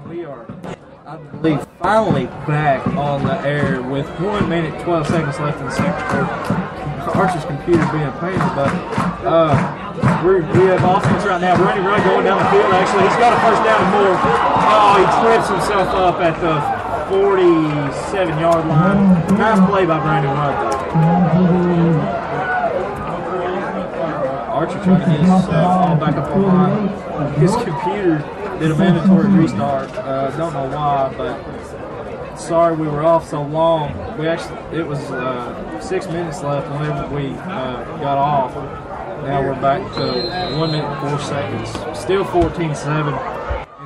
We are, I believe, finally back on the air with 1 minute 12 seconds left in the second quarter. Archer's computer being a pain, but we have offense right now. Brandon Rudd going down the field. Actually, he's got a first down and more. Oh, he trips himself up at the 47-yard line. Nice play by Brandon Rudd, though. Archer trying to get his all back up online. His computer did a mandatory restart. Don't know why, but sorry we were off so long. It was 6 minutes left whenever we got off. Now we're back to 1 minute 4 seconds. Still 14-7 in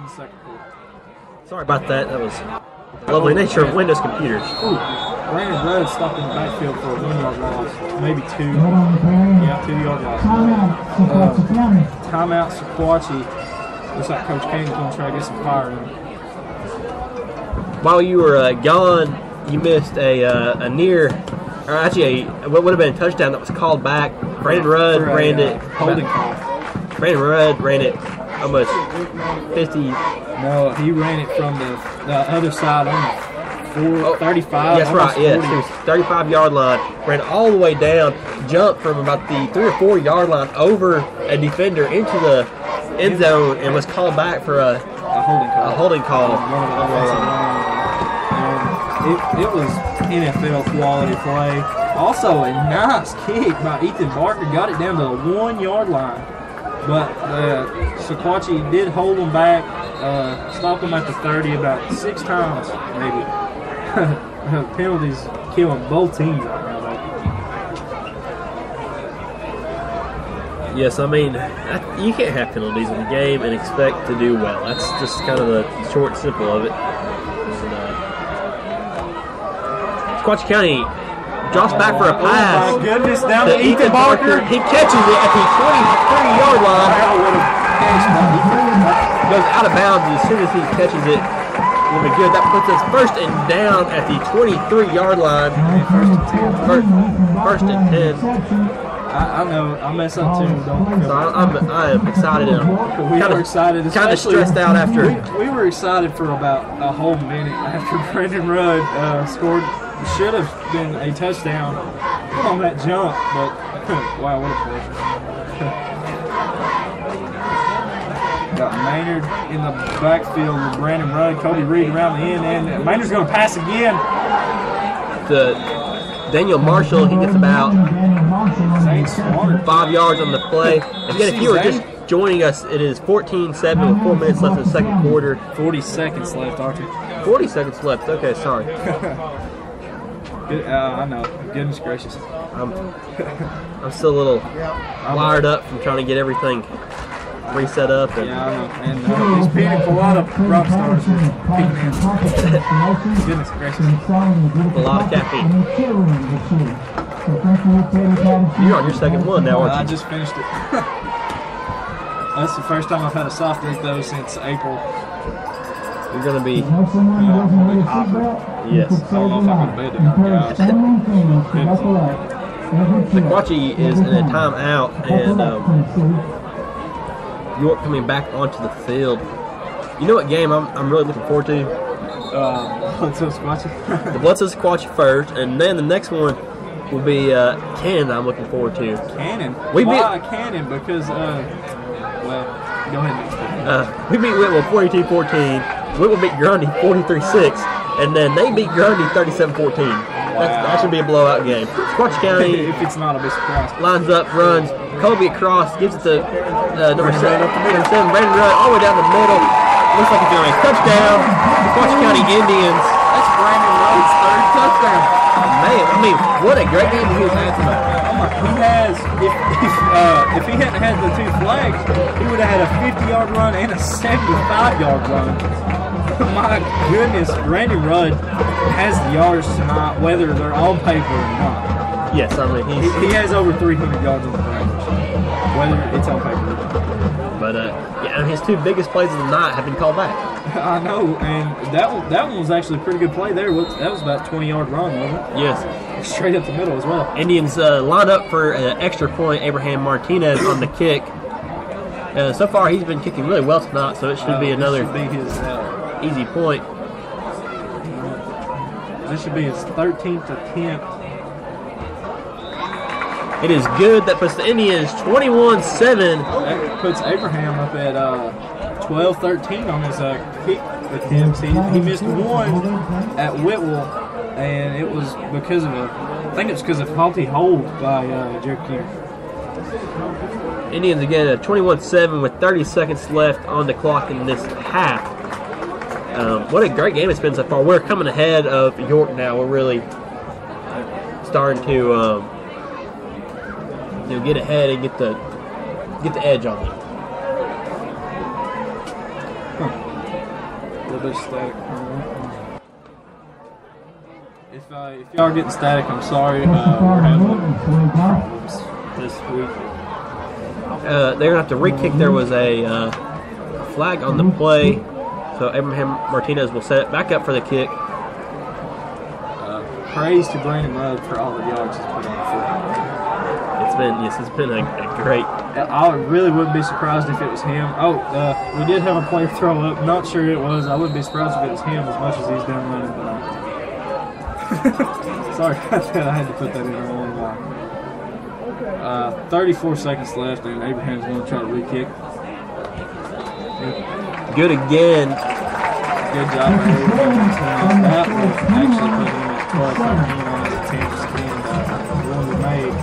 the second quarter. Sorry about that. That was lovely nature of Windows computers. Ooh, Brandon Rudd stopped in the backfield for a 1 yard loss, maybe 2. Yeah, 2 yard loss. Timeout, Sequatchie. Looks like Coach Kane's going to try to get some fire in him. While you were gone, you missed a near, or actually what would have been a touchdown that was called back. Brandon Rudd ran it. Holding call. Brandon Rudd ran it almost 50. No, he ran it from the other side on the 35. That's right, yes. It was 35-yard line. Ran all the way down, jumped from about the 3 or 4 yard line over a defender into the end zone and was called back for a holding call. It was NFL quality play. Also, a nice kick by Ethan Barker. Got it down to the 1 yard line. But Sequatchie did hold him back, stopped him at the 30 about 6 times, maybe. Penalties killing both teams right now, though. Yes, I mean, you can't have penalties in the game and expect to do well. That's just kind of the short and simple of it. Sequatchie County drops back for a pass. Oh, my goodness, down to Ethan Barker. He catches it at the 23-yard line. Goes out of bounds as soon as he catches it. Will be good. That puts us first and down at the 23-yard line. First and 10. I know. I mess up too. I am excited. We were excited. Kind of stressed out after. We were excited for about a whole minute after Brandon Rudd scored. Should have been a touchdown on that jump, but wow, what a pleasure. Got Maynard in the backfield with Brandon Rudd, Cody Reed around the end, and Maynard's going to pass again. To Daniel Marshall, he gets about 5 yards on the play. Again, if you were just joining us, it is 14-7 with 4 minutes left in the second quarter. 40 seconds left, Archie. 40 seconds left. Okay, sorry. I know. Goodness gracious. I'm still a little wired up from trying to get everything reset up. And yeah, I know. And these pina colada rock stars are peeking in. Goodness gracious. A lot of caffeine. You're on your second one now, aren't you? I just finished it. That's the first time I've had a soft drink, though, since April. You're going to be... Yes. I don't know if I'm going to bed tonight. Sequatchie is in a timeout, and York coming back onto the field. You know what game I'm really looking forward to? Bledsoe Sequatchie. The Bledsoe Sequatchie first, and then the next one will be Cannon. I'm looking forward to. Cannon? Why Cannon? Because, well, go ahead next time. We beat Whitwell 42-14. Whitwell beat Grundy 43-6, and then they beat Grundy 37-14. That should be a blowout game. Sequatchie County, if it's not, I'll be surprised. Lines up, runs. Colby across, gives it to number 7, Brandon Rudd, all the way down the middle. Looks like it's going to be a touchdown. Sequatchie County Indians. That's Brandon Rudd's third touchdown. Man, I mean, what a great game he was had tonight. He has, if he hadn't had the 2 flags, he would have had a 50-yard run and a 75-yard run. My goodness, Brandon Rudd has the yards tonight, whether they're on paper or not. Yes, I mean, he has over 300 yards on the ground, whether it's on paper or not. But, yeah, and his 2 biggest plays of the night have been called back. I know, and that one was actually a pretty good play there. That was about a 20-yard run, wasn't it? Yes. Straight up the middle as well. Indians line up for an extra point. Abraham Martinez on the kick. So far, he's been kicking really well tonight, so it should be another. Should be his easy point. This should be his 13th attempt. It is good. That puts the Indians 21-7. That puts Abraham up at 12-13 on his kick attempts. He missed one at Whitwell, and it was because of I think it's because of faulty hold by Jerky. Indians again at 21-7 with 30 seconds left on the clock in this half. What a great game it's been so far. We're coming ahead of York now. We're really starting to get ahead and get the edge on them. A little bit of static. If y'all are getting static, I'm sorry. We're having problems this week. They're going to have to re-kick. There was a flag on the play, so Abraham Martinez will set it back up for the kick. Praise to Brandon Rudd for all the yards he's put on the field. It's been a great. I really wouldn't be surprised if it was him. We did have a player throw up. Not sure it was. I wouldn't be surprised if it was him as much as he's done running. Sorry about that. I had to put that in a long while. 34 seconds left, and Abraham's going to try to re-kick. Good again. Good job by Abraham. That will actually put him at 12-13 on his attempts and one to make.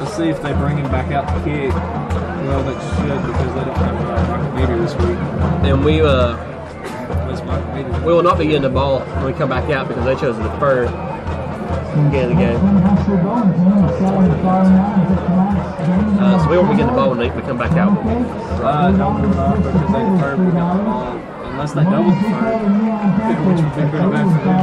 Let's see if they bring him back out to kick. Well, they should because they don't have Michael Meter this week. And we will not be getting the ball when we come back out because they chose to defer again the game. So we won't be getting the ball when we come back out. Don't do it off because they defer we got the ball. Unless they double defer, which would be pretty bad for them.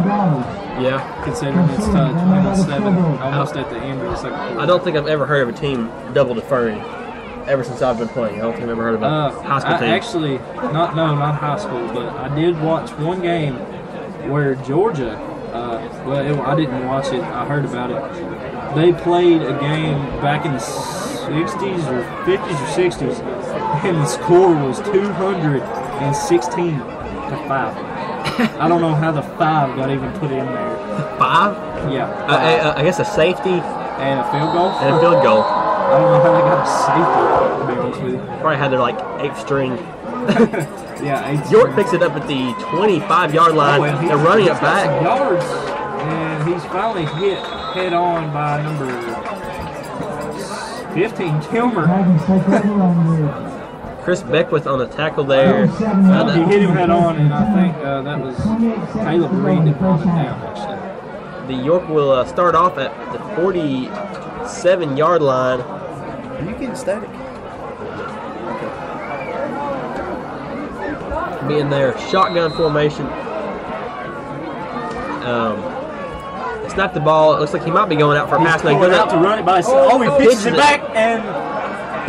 Yeah. Considering it's 21-7, almost at the end of the second quarter. I don't think I've ever heard of a team double deferring ever since I've been playing. I don't think I've ever heard of a high school team. Actually, not high school, but I did watch one game where Georgia, I didn't watch it, I heard about it. They played a game back in the 60s or 50s or 60s, and the score was 216 to 5. I don't know how the 5 got even put in there. 5? Yeah. I guess a safety. And a field goal? And a field goal. I don't know how they got a safety, to be honest with you. Probably had their 8th string. Yeah, 8th York string. picks it up at the 25-yard line. They're running it back. Yards, and he's finally hit head on by number 15, Kilmer. Chris Beckwith on the tackle there. He hit him head on, and I think that was Caleb Reed that brought it down, actually. The York will start off at the 47-yard line. Are you getting static? Being their shotgun formation. Snapped the ball. It looks like he might be going out for a pass. He's going out to run it by himself. He pitches it back, and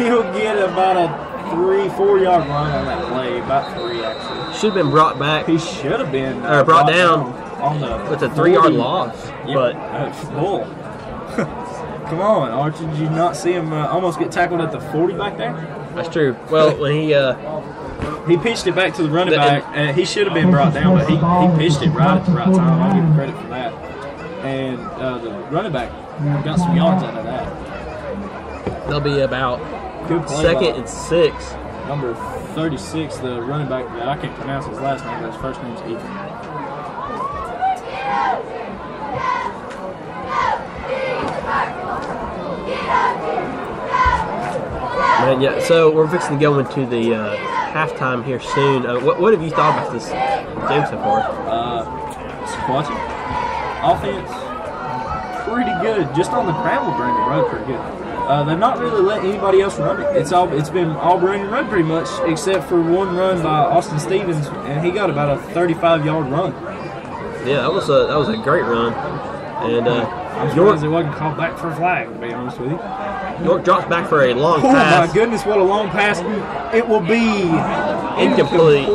he'll get about a 3-4 yard run on that play. About 3, actually. Should have been brought back. He should have been brought down. On the it's a 3-yard loss. Yeah, but bull. Come on, Archie. Did you not see him almost get tackled at the 40 back there? That's true. Well, when he pitched it back to the running back, he should have been brought down, but he pitched it right at the right time. I'll give him credit for that. And the running back got some yards out of that. They'll be about Good play 2nd and 6. Number 36, the running back that I can't pronounce his last name, but his first name's Ethan. Man, yeah. So we're fixing to go into the halftime here soon. What have you thought about this game so far? Sequatchie. Offense, pretty good. Just on the gravel, Brandon Rudd, pretty good. They've not really let anybody else run it. It's been all Brandon Rudd pretty much, except for one run by Austin Stevens, and he got about a 35-yard run. Yeah, that was a great run. And I'm surprised it wasn't called back for a flag, to be honest with you. York drops back for a long pass. Oh my goodness, what a long pass. It will be incomplete.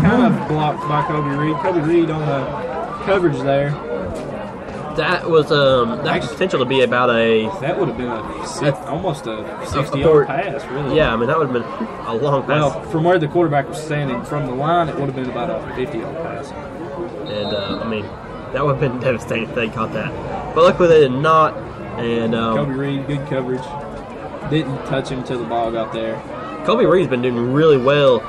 Kind of blocked by Kobe Reed. Kobe Reed on the coverage there. That was that had potential to be about that would have been almost a 60-yard pass, really. Yeah, I mean that would have been a long pass. Well, from where the quarterback was standing from the line, it would have been about a 50-yard pass. And I mean that would have been devastating if they caught that. But luckily they did not. And Kobe Reed, good coverage. Didn't touch him till the ball got there. Kobe Reed's been doing really well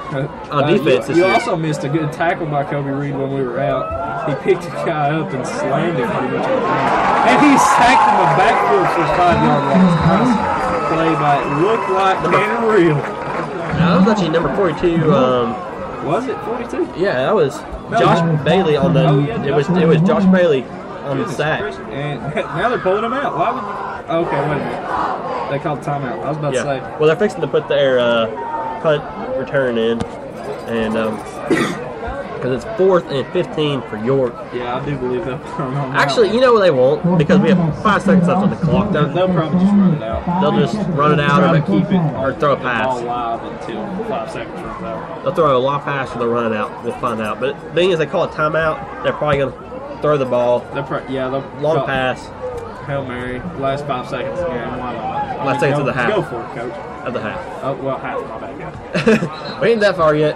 on defense this year. You also missed a good tackle by Kobe Reed when we were out. He picked a guy up and slammed him pretty much on the ground. And he sacked him a backfield for 5-yard loss. Nice play by it. Looked like Tanner Real. That was actually number 42. Was it 42? Yeah, that was Josh Bailey on the. It was Josh Bailey on the sack. And now they're pulling him out. Why would you? Okay, wait a minute. They called timeout. I was about to say. Well, they're fixing to put their punt return in, and because it's 4th and 15 for York. Yeah, I do believe they'll turn on. Actually, you know what they won't, because we have 5 seconds left on the clock. They'll probably just run it out. They'll just run it out or keep it or throw a pass. Ball live until 5 seconds runs out. They'll throw a long pass or they'll run it out. We'll find out. But the thing is, they call a timeout. They're probably going to throw the ball. They'll long pass. Hail Mary. Last 5 seconds of the game. Why not? Last seconds of the half. Go for it, Coach. Of the half. Oh, well, half. My bad, guy. We ain't that far yet.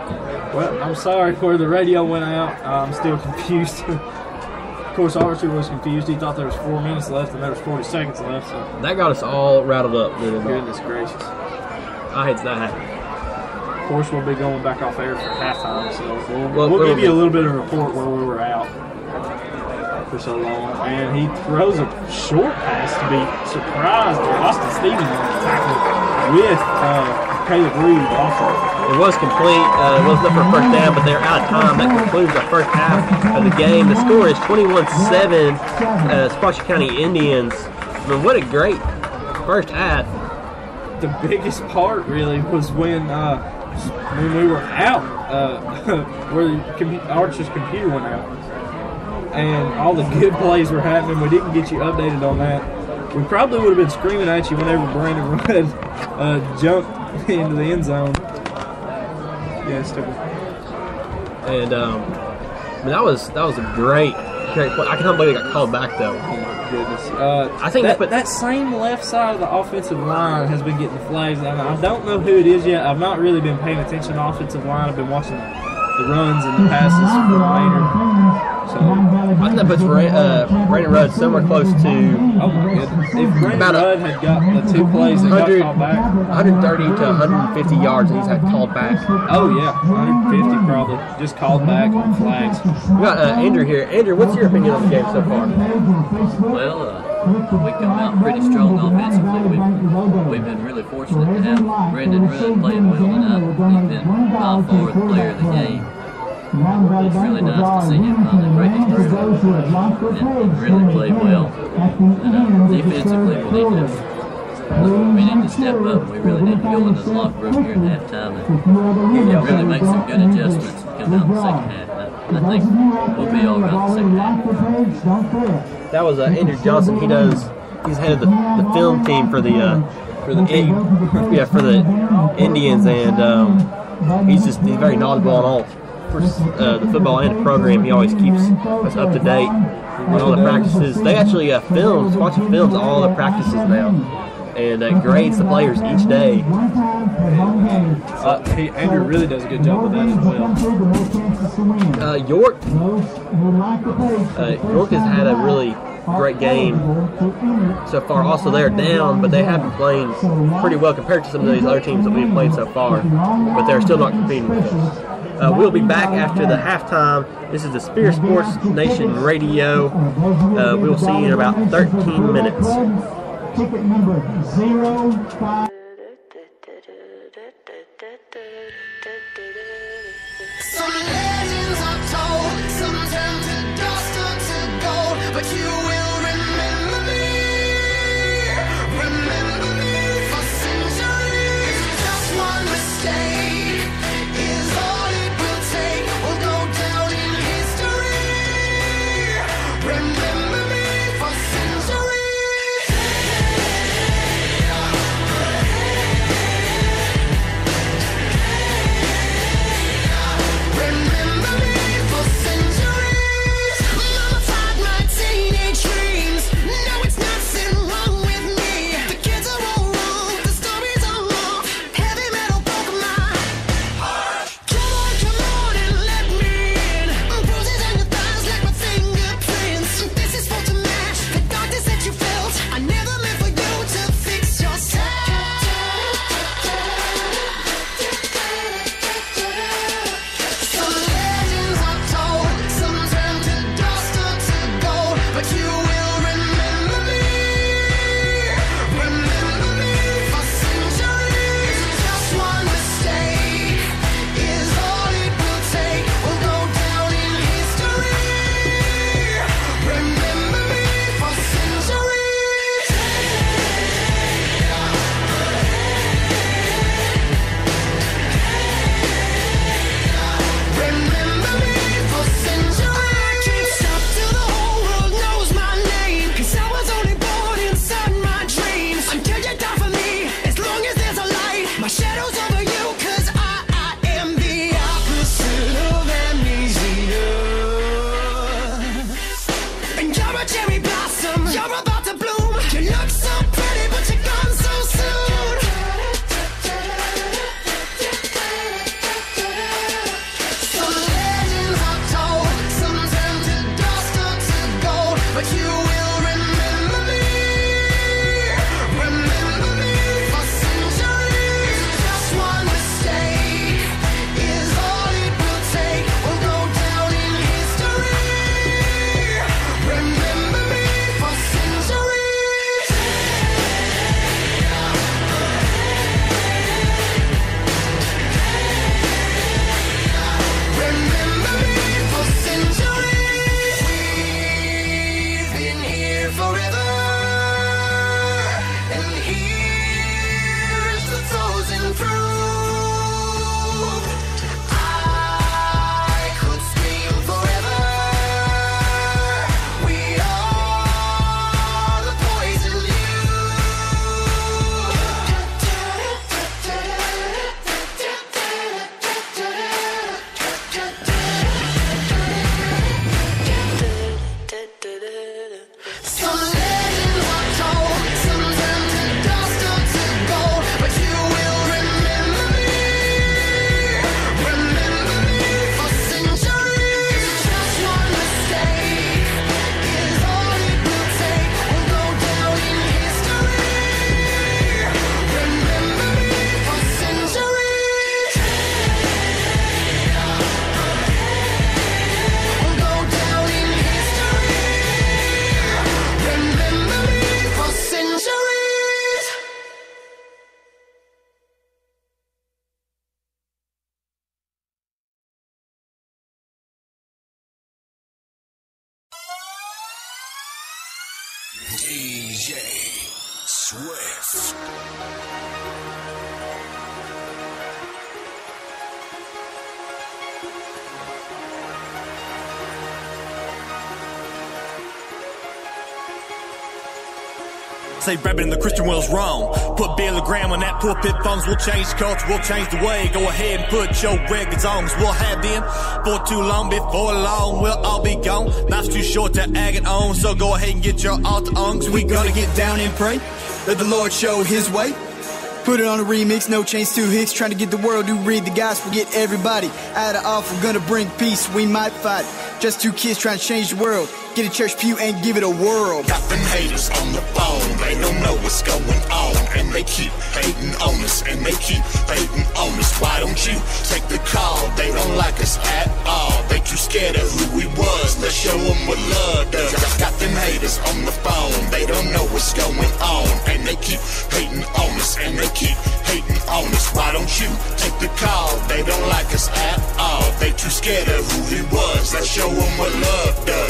Well, I'm sorry where the radio went out. I'm still confused. Of course, Archer was confused. He thought there was 4 minutes left and there was 40 seconds left. So. That got us all rattled up. Goodness gracious. I hate that happen. Of course, we'll be going back off air for halftime, so we'll give you a little bit of a report where we were out for so long. And he throws a short pass to be surprised. Austin Stevens tackled with Caleb Reed also. It was complete. It wasn't up for a first down, but they're out of time. That concludes the first half of the game. The score is 21-7. Sequatchie County Indians. I mean, what a great first half. The biggest part really was when we were out, where Archer's computer went out, and all the good plays were happening. We didn't get you updated on that. We probably would have been screaming at you whenever Brandon Rudd jumped into the end zone. Yeah, stupid. And I mean, that was a great play. I can't believe it got called back though. Oh my goodness! I think that same left side of the offensive line has been getting the flags. I don't know who it is yet. I've not really been paying attention to the offensive line. I've been watching the runs and the passes from later. So I think that puts Brandon Rudd somewhere close to. Oh my goodness! If Brandon Rudd had got the 2 plays that got called back, 130 to 150 yards, and he's had called back. Oh yeah, 150 probably just called back on flags. We got Andrew here. Andrew, what's your opinion on the game so far? Well, we come out pretty strong offensively. We've been really fortunate to have Brandon Rudd playing well tonight. He's been by far the player of the game. It's really nice to see him finally breaking through and really play well. And defensively, we need to step up. We really need to go in this locker room here at halftime and really make some good adjustments to come out in the second half. I think we'll be all right in the second half. That was Andrew Johnson. He's head of the film team for the Indians, and he's very knowledgeable on all the football and the program. He always keeps us up to date on all the practices. They actually films all the practices now, and grades the players each day. Andrew really does a good job with that as well. York has had a really great game so far. Also, they're down, but they have been playing pretty well compared to some of these other teams that we've played so far, but they're still not competing with us. We'll be back after the halftime. This is the Spear Sports Nation Radio. We will see you in about 13 minutes. Ticket number 05. Some legends are told, some turn to dust or to gold, but you will remember me for centuries. Just one mistake is all it will take. We'll go down in history. Remember me for centuries. you're about to bloom. You look so pretty, but you're gone so soon. Some legends are told, some turn to dust or to gold, but you will remember me. Remember me for centuries. Just one mistake is all it will take. We'll go down in history. Remember me for centuries. Remember me for centuries. We've been here forever, and here's the frozen proof. I could scream forever. We are the poison Some legends are told, some turn to dust or to gold, but you will remember me. Remember me for centuries. Just one mistake is all it will take. We'll go down in history. Remember me for centuries. We'll go down in history. Remember me for centuries. DJ Swift. Say rapping the Christian well's wrong. Put Billy Graham on that pulpit phones. We'll change the culture, we'll change the way. Go ahead and put your records on, 'cause we'll have them for too long. Before long, we'll all be gone. Life's too short to ag it on, so go ahead and get your altar on, 'cause we gonna get down and pray. Let the Lord show his way. Put it on a remix, no chains, 2 hicks. Trying to get the world to read the gospel, get everybody out of off. We're gonna bring peace, we might fight. Just 2 kids trying to change the world. Get a church pew and give it a whirl. Got them haters on the phone, they don't know what's going on, and they keep hating on us, and they keep hating on us. Why don't you take the call? They don't like us at all. They too scared of who we was. Let's show them what love does. Got them haters on the phone, they don't know what's going on, and they keep hating on us, and they keep hating on us. Why don't you take the call? They don't like us at all. They too scared of who he was. Let's show them what love does.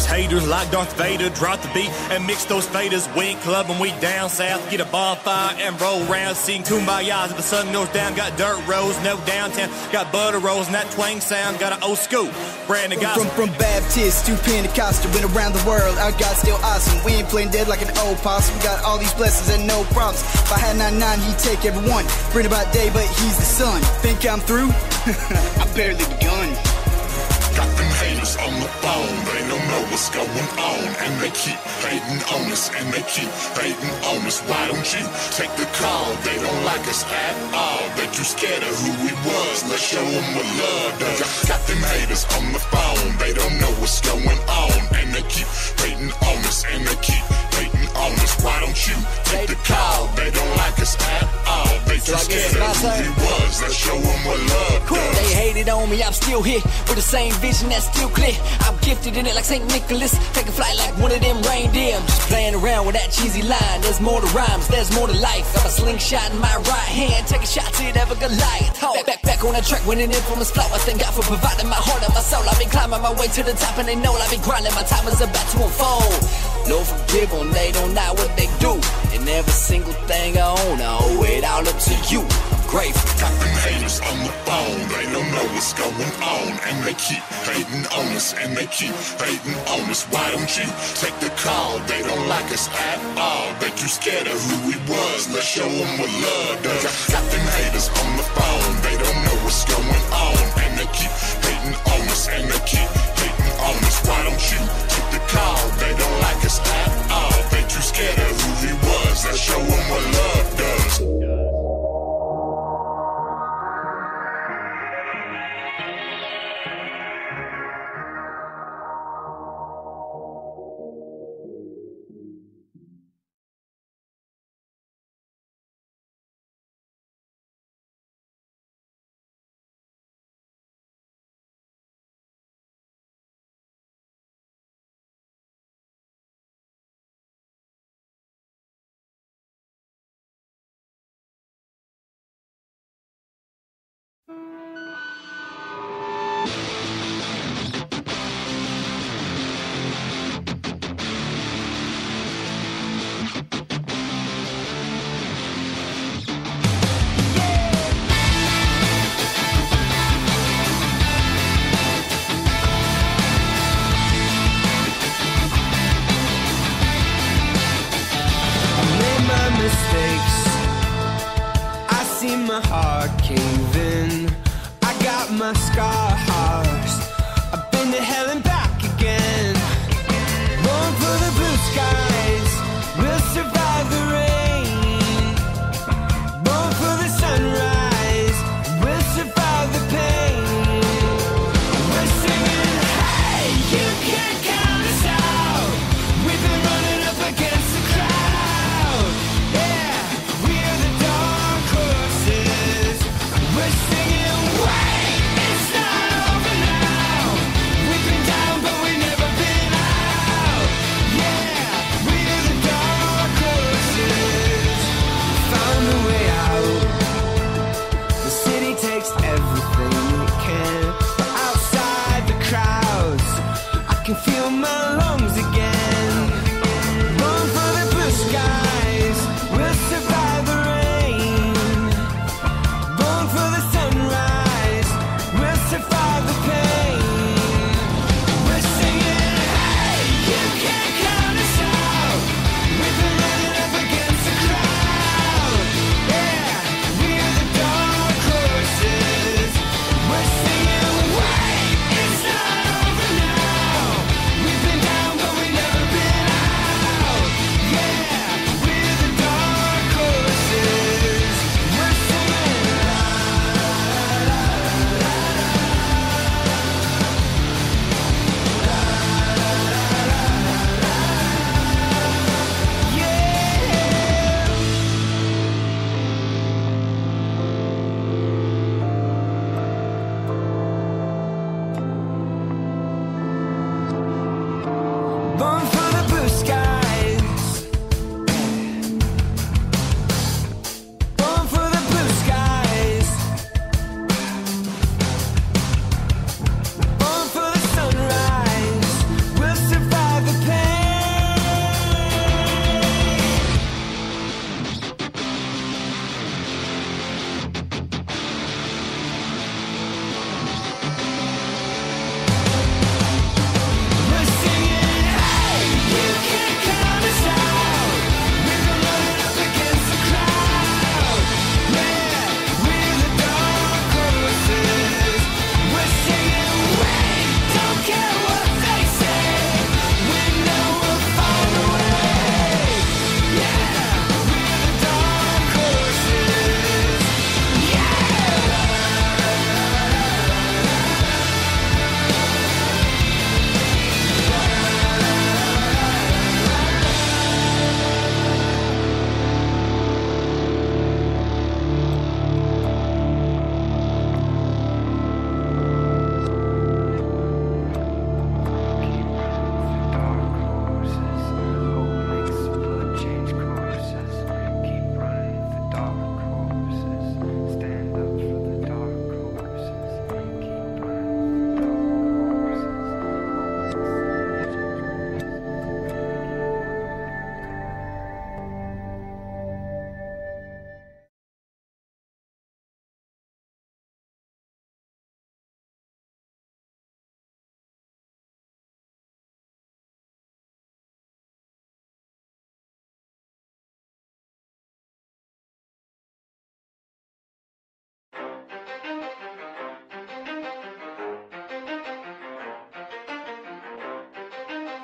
Haters like Darth Vader, drop the beat and mix those faders. We ain't clubbing, we down south, get a bonfire and roll round, sing kumbayas as the sun goes down. Got dirt roads, no downtown, got butter rolls and that twang sound. Got an old school, brand new gospel. From Baptist to Pentecostal, been around the world, our God's still awesome. We ain't playing dead like an old possum. We got all these blessings and no problems. If I had 99, he'd take everyone. Bring about day, but he's the son. Think I'm through? I barely begun. Got them haters on the phone, they don't know what's going on, and they keep hating on us, and they keep hating on us. Why don't you take the call? They don't like us at all. They too scared of who we was. Let's show them what love does. Got them haters on the phone, they don't know what's going on, and they keep hating on us, and they keep hating on us. Why don't you take the call? They don't like us at all. They too scared of who we was. Let's show them what love does. They hated on me, I'm still here with the same vision that's still clear. I'm gifted in it like St. Nicholas, taking flight like one of them reindeer. I'm just playing around with that cheesy line. There's more to rhymes, there's more to life. Got a slingshot in my right hand, taking shots to never Goliath. Back on the track, winning infamous flow. I thank God for providing my heart and my soul. I've been climbing my way to the top, and they know I've been grinding. My time is about to unfold. Lord forgive them, they don't know what they do. And every single thing I own, I owe it all up to you. I'm grateful. Got them haters on the phone, they don't know what's going on, and they keep hating on us, and they keep hating on us. Why don't you take the call? They don't like us at all. They too scared of who we was. Let's show them what love does. Got them haters on the phone, they don't know what's going on, and they keep hating on us, and they keep hating on us. Why don't you take the call? They don't like us at all. mistakes. I see my heart cave in. I got my scars. I've been to hell and back again. Born for the blue skies, we'll survive the rain. Born for the sunrise, we'll survive the pain. We're singing, hey, you can't count us out. We've been running up against the crowd. Yeah, we're the dark horses. We're singing, wait, it's not over now. We've been down, but we've never been out. Yeah, we're the dark horses. Found a way out. The city takes everything it can, but outside the crowds, I can feel my lungs again. Born for the blue skies, we'll survive the rain. Born for the sunrise, we'll survive the pain. We're singing, hey, you can't count us out. We've been running up against the crowd. Yeah, we're the dark horses. We're singing, wait, it's not over now. We've been down, but we've never been out. Yeah, we're the dark horses. We're singing, born for the blue skies. Born for the blue skies. Born for the sunrise. We'll survive the pain. We're singing, hey, you can't count us out. We've been running up against the crowd. Yeah, we're the dark horses. We're singing, wait, don't care what they say. We know we'll find a way. Yeah, we're the dark horses. Yeah.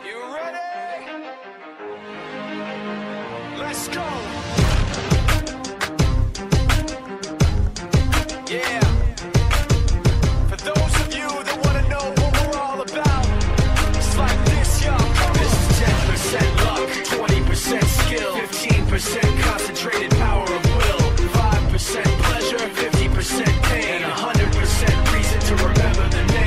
You ready? Let's go. Yeah. For those of you that want to know what we're all about, it's like this, yo. This is 10% luck, 20% skill, 15% concentrated power of will, 5% pleasure, 50% pain, and 100% reason to remember the name.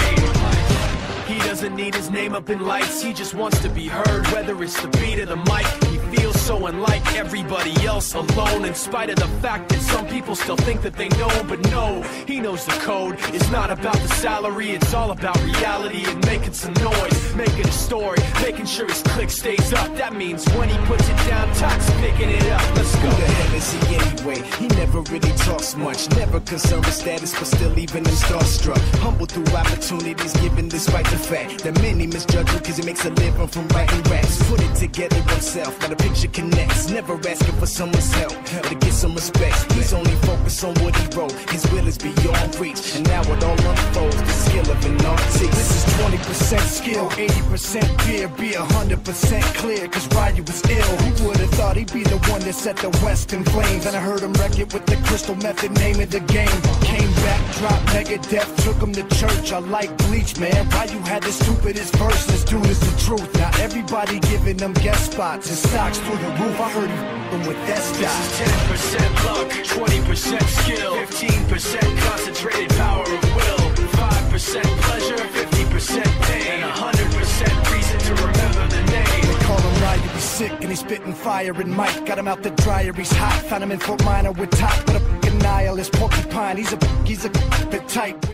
He doesn't need his name up in lights, he just wants to be heard, whether it's the beat of the mic. He feels so unlike everybody else, alone, in spite of the fact that some people still think that they know. But no, he knows the code. It's not about the salary, it's all about reality and making some noise, making a story, making sure his click stays up. That means when he puts it down, Todd's picking it up. Let's go. Who the hell is he anyway? He never really talks much, never concerned with status, but still even him starstruck. Humble through opportunities given despite the fact that many misjudge him because he makes a living from writing raps. Put it together himself, not a picture connects. Never asking for someone's help or to get some respect. He's only focused on what he wrote. His will is beyond reach. And now it all unfolds, the skill of an artist. This is 20% skill, 80% fear. Be 100% clear, cause Ryu was ill. Who would have thought he'd be the one that set the West in flames? And I heard him wreck it with the crystal method, name of the game. Came back, dropped Megadeth, took him to church. I like Bleach, man. Ryu had the stupidest verse. This dude is the truth. Now everybody giving them guest spots and stocks through the roof. I heard him with that stock. This is 10% luck, 20% skill, 15% concentrated power of will, 5% pleasure, 50% pain, and 100% reason to remember the name. They call him Ryu, he's sick and he's spitting fire and Mike got him out the dryer, he's hot. Found him in Fort Minor with top, but a fucking nihilist porcupine. He's a bit type.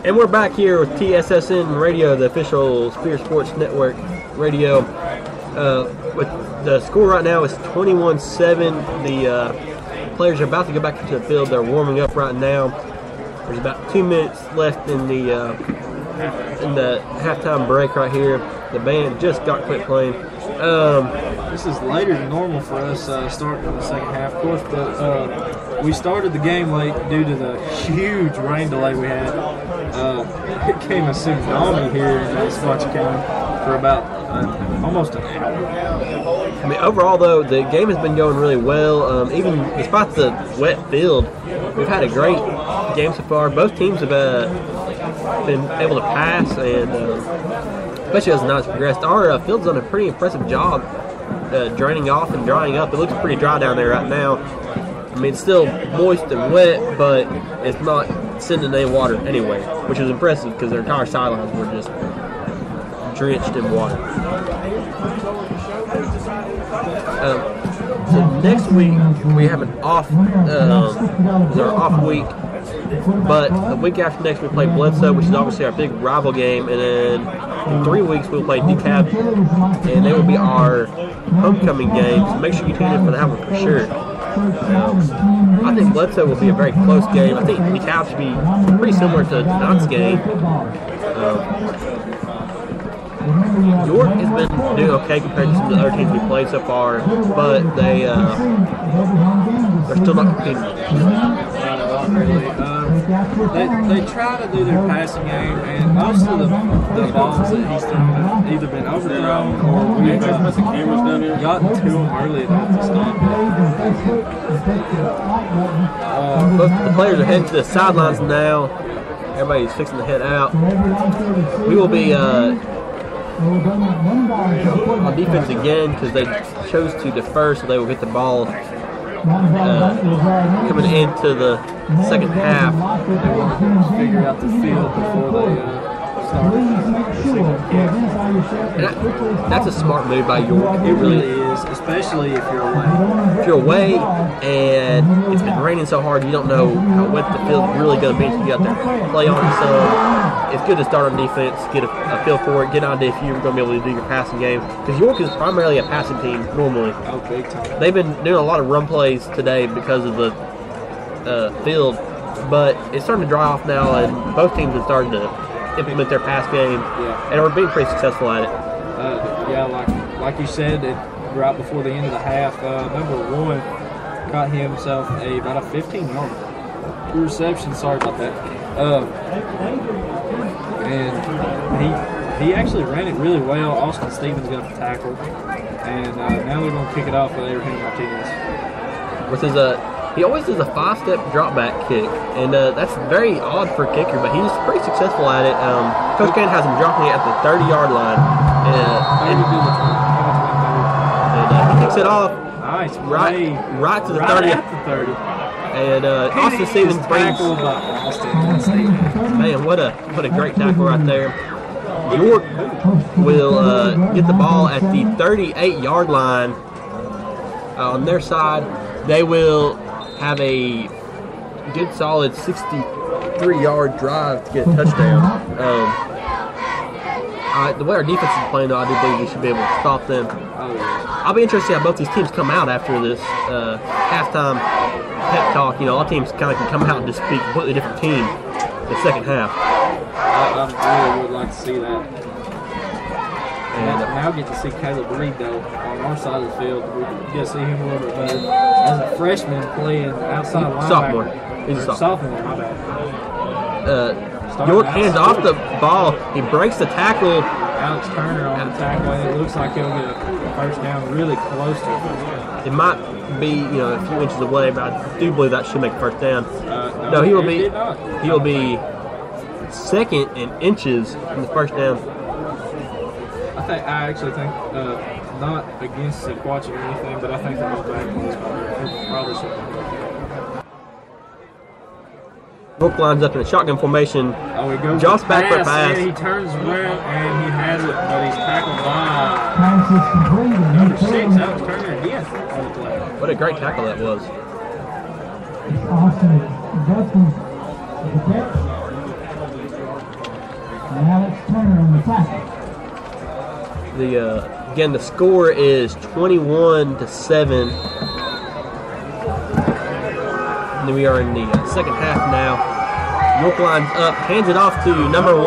And we're back here with TSSN Radio, the official Spear Sports Network radio. With the score right now is 21-7. The players are about to go back into the field. They're warming up right now. There's about 2 minutes left in the halftime break right here. The band just got quit playing. This is later than normal for us starting in the second half, of course, but we started the game late due to the huge rain delay we had. It came a tsunami here in Sequatchie County for about almost an hour. I mean, overall, though, the game has been going really well. Even despite the wet field, we've had a great game so far. Both teams have been able to pass, and especially as the night's progressed. Our field's done a pretty impressive job draining off and drying up. It looks pretty dry down there right now. I mean, it's still moist and wet, but it's not sending any water anyway, which is impressive because their entire sidelines were just drenched in water. So next week we have an off, our off week, but the week after next we play Bledsoe, which is obviously our big rival game, and then in 3 weeks we'll play DeKalb, and they will be our homecoming game. So make sure you tune in for that one for sure. I think Bledsoe will be a very close game. I think DeKalb should be pretty similar to tonight's game. York has been doing okay compared to some of the other teams we played so far, but they're still not competing. Not really. They try to do their passing game, and most of the balls that he's thrown have either been overthrown or we've gotten to them early enough to stop it. Both the players are heading to the sidelines now. Everybody's fixing to head out. We will be on defense again because they chose to defer, so they will get the ball coming into the second half. They want to figure out the field before they start. That's a smart move by York. It really is, especially if you're away. If you're away and it's been raining so hard, you don't know how wet the field's really going to be until you get out there and play on it. So it's good to start on defense, get a feel for it, get an idea if you're going to be able to do your passing game. Because York is primarily a passing team normally. Oh, big time. They've been doing a lot of run plays today because of the field, but it's starting to dry off now, and both teams have started to implement their pass game, and are being pretty successful at it. Like you said, right before the end of the half, number 1 got himself about a 15-yard reception. Sorry about that. And he actually ran it really well. Austin Stevens got the tackle, and now they're going to kick it off with Abraham Martinez. With his he always does a 5-step drop back kick, and that's very odd for a kicker, but he's pretty successful at it. Coach Kane has him dropping it at the 30-yard line, and he kicks it off nice, right to the 30. At the 30. And Austin Stevens brings. Man, what a great tackle right there. York will get the ball at the 38-yard line on their side. They will have a good solid 63-yard drive to get a touchdown. The way our defense is playing, though, I do believe we should be able to stop them. I'll be interested to see how both these teams come out after this halftime pep talk. You know, all teams kind of can come out and just be a completely different team in the second half. I really would like to see that. And now get to see Caleb Reed though on our side of the field. We get to see him a little bit better as a freshman playing outside linebacker. Sophomore. He's a sophomore. My bad. York hands off the ball. He breaks the tackle. Alex Turner on the tackle, and it looks like he'll get a first down, really close to a first down. It might be, a few inches away, but I do believe that should make a first down. No, he will be. He will be second in inches in the first down. I actually think not against Sequatchie or anything, but I think they'll go back on this probably should. York lines up in a shotgun formation. Oh, he goes Josh back for a pass. And he turns around and he has it, but he's tackled by number 6, Alex Turner again on the play. What a great tackle that was. Austin Dustin the catch. And Alex Turner on the tackle. Again, the score is 21-7. And we are in the second half now. York lines up, hands it off to number 1.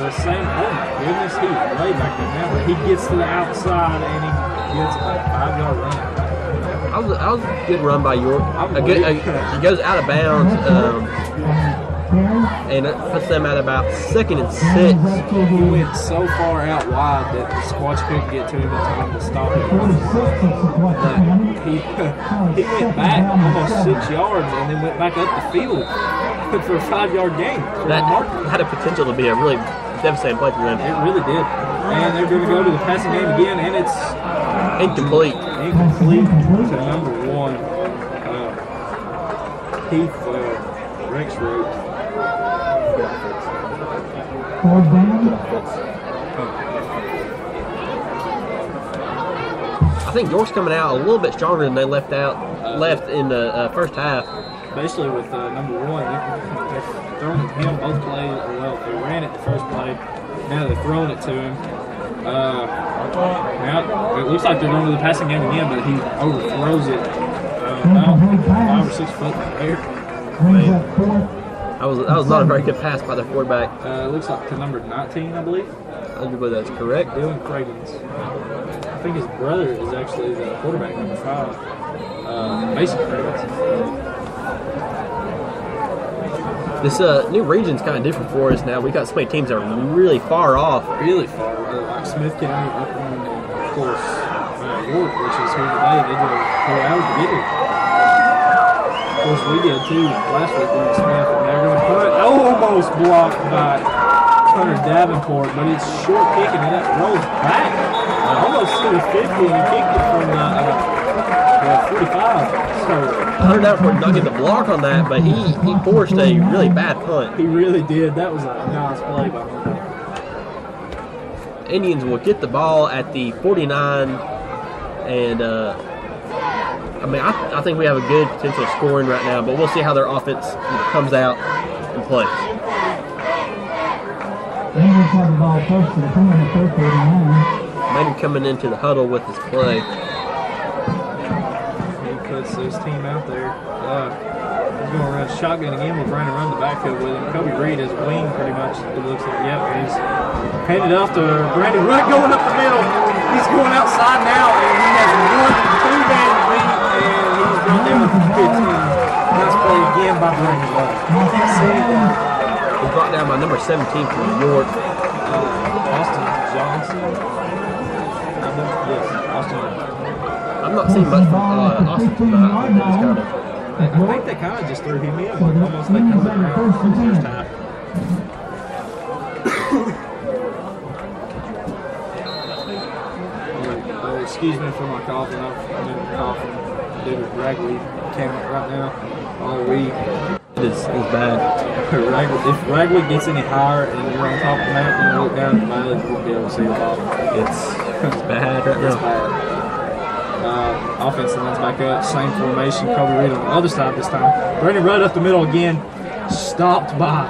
The same. Oh my goodness, he way back there now, but he gets to the outside and he gets a 5-yard run. That was a good run by York. He goes out of bounds, and it puts them at about 2nd and 6. He went so far out wide that the Sequatchie couldn't get to him in time to stop him. But he went back almost 6 yards and then went back up the field for a 5-yard gain. That had a potential to be a really devastating play for them. It really did. And they're going to go to the passing game again, and it's incomplete. Incomplete to number 1, Heath Rex Road. I think York's coming out a little bit stronger than they left in the first half. Especially with number 1, they're throwing him both plays. Well, they ran it the first play. Now they're throwing it to him. Now it looks like they're going to the passing game again, but he overthrows it about 5 or 6 foot in the air. That was not a very good pass by the quarterback. It looks like to number 19, I believe. I believe that's correct. Dylan Cravens. I think his brother is actually the quarterback, number 5. Mason Cravens. This new region's kind of different for us now. We got so many teams that are really far off. Really far. Like Smith County, up in, of course, York, which is here today. They did a whole hour to get here. Of course, we did too last week with Smith, and they're going to put it almost blocked by Hunter Davenport, but it's short kicking and it rolls back almost to the 50, and he kicked it from the 45. So Hunter Davenport not getting the block on that, but he forced a really bad punt. He really did. That was a nice play by him. Indians will get the ball at the 49, and I think we have a good potential scoring right now, but we'll see how their offense comes out and plays. Indians have the ball first to the 49. Maynard coming into the huddle with his play. He puts his team out there. He's going to run shotgun again with Brandon run the backfield with him. Kobe Reed is wing pretty much. It looks like, yep, he's handed off to Brandon Rudd going up the middle. He's going outside now, and he has 1-2-man lead, and he's right there with 15. Nice play again by Brandon Rudd. He's brought down by number 17 from York. Austin Johnson. Yes, Austin. I'm not seeing much from Austin tonight. I think they kind of just threw him in. Almost they come around for the first half. Excuse me for my coughing. I've been coughing. David Ragley came up right now all week. It's bad. If Ragley gets any higher and you're on top of the mountain and look down at the valley, you won't be able to see the bottom. It's bad right now. It's bad. Offense lines back up, same formation. Kobe Reed on the other side this time. Brandon Rudd up the middle again, stopped by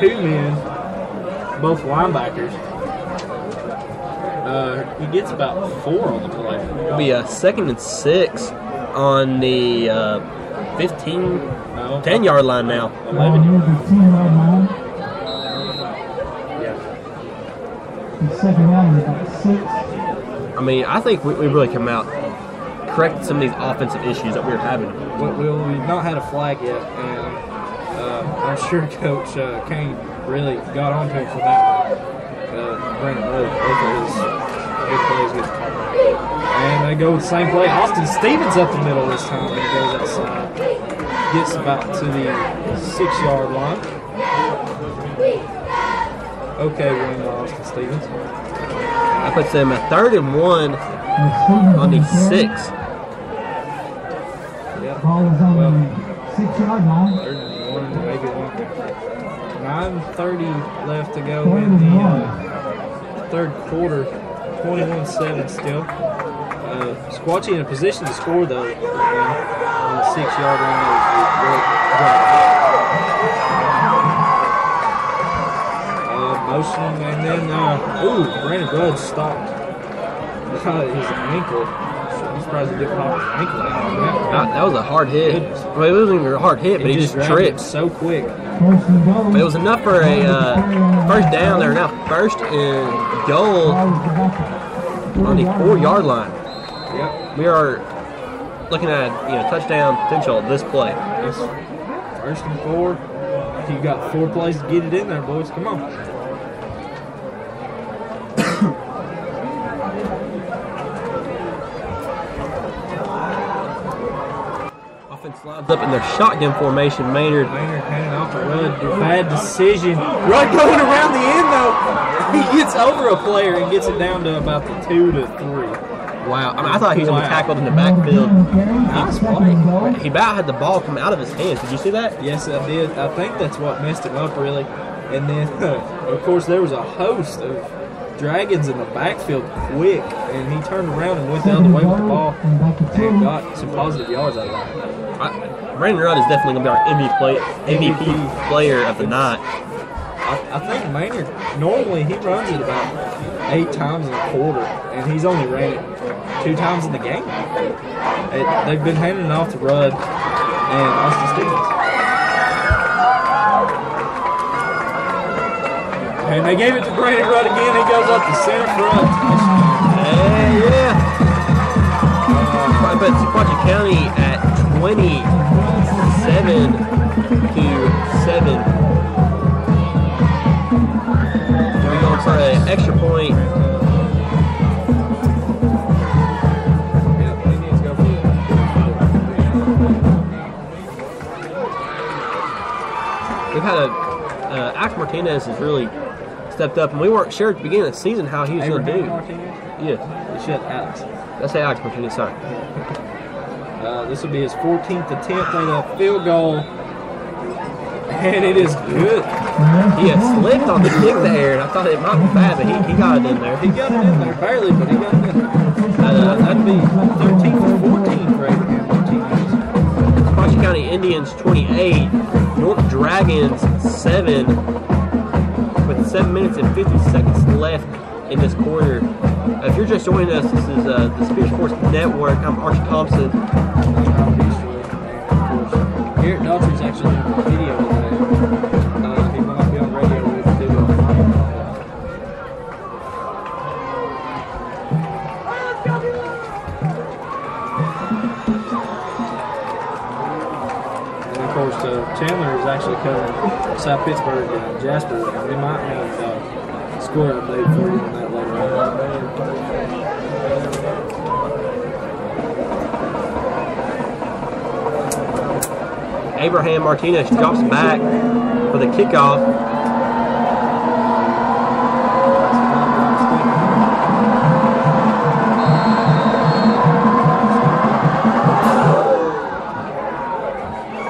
2 men, both linebackers. He gets about 4 on the play. It'll be a 2nd and 6 on the 10-yard line now. 11 yard line. Yeah. second round is about 6. I mean, I think we really come out, corrected some of these offensive issues that we were having. We've not had a flag yet, and I'm sure Coach Kane really got onto him for that one. Brandon Wood, both of his big plays get called. And they go with the same play. Austin Stevens up the middle this time, and he goes outside. Gets about to the 6-yard line. Okay, win Austin Stevens. That puts them at 3rd and 1 on the 6. Yeah. Ball is on the 6-yard line. 3rd and 1, maybe 9:30 left to go in the 3rd quarter. 21-7 still. Sequatchie in a position to score though on the 6-yard line. Motion and then Brandon Blood stopped his ankle. I'm surprised he didn't pop his ankle out. That was a hard hit. Well, it wasn't even a hard hit, but he just tripped so quick. But it was enough for a first down. They're now 1st and goal on the 4-yard line. Yep. We are looking at touchdown potential of this play. It's 1st and 4. You got 4 plays to get it in there, boys. Come on. Offense lines up in their shotgun formation. Maynard handing off to Rudd. Bad decision. Rudd going around the end though. He gets over a player and gets it down to about the 2 to 3. Wow. I mean, I thought he was going to be tackled in the backfield. Nice play. He about had the ball come out of his hands. Did you see that? Yes, I did. I think that's what messed him up, really. And then, of course, there was a host of Dragons in the backfield quick, and he turned around and went the other way with the ball and got some positive yards out of that. Brandon Rudd is definitely going to be our MVP player of the night. I think Maynard, normally he runs it about 8 times in a quarter, and he's only ran it 2 times in the game. They've been handing it off to Rudd and Austin Stevens. And they gave it to Brandon Rudd again. He goes up the center front. Yeah. But Sequatchie County at 27-7. We're going for an extra point. We've had Alex Martinez has really stepped up, and we weren't sure at the beginning of the season how he was going to do. Yeah, Alex. Let's say Alex Martinez, sorry. This will be his 14th attempt at a field goal, and it is good. He had slipped on the kick there, and I thought it might be bad, but he got it in there. He got it in there, barely, but he got it in there. That'd be 13 for 14 for Abraham Martinez. Sequatchie County Indians 28, York Dragons 7, with 7 minutes and 50 seconds left in this quarter. If you're just joining us, this is the Spear Sports Network. I'm Archie Thompson. Garrett Daughtry's actually doing a video today. He will not be on radio with the video. And of course, Chandler is actually covering South Pittsburgh and Jasper, and we might have score update for you on that later on. Abraham Martinez drops back for the kickoff.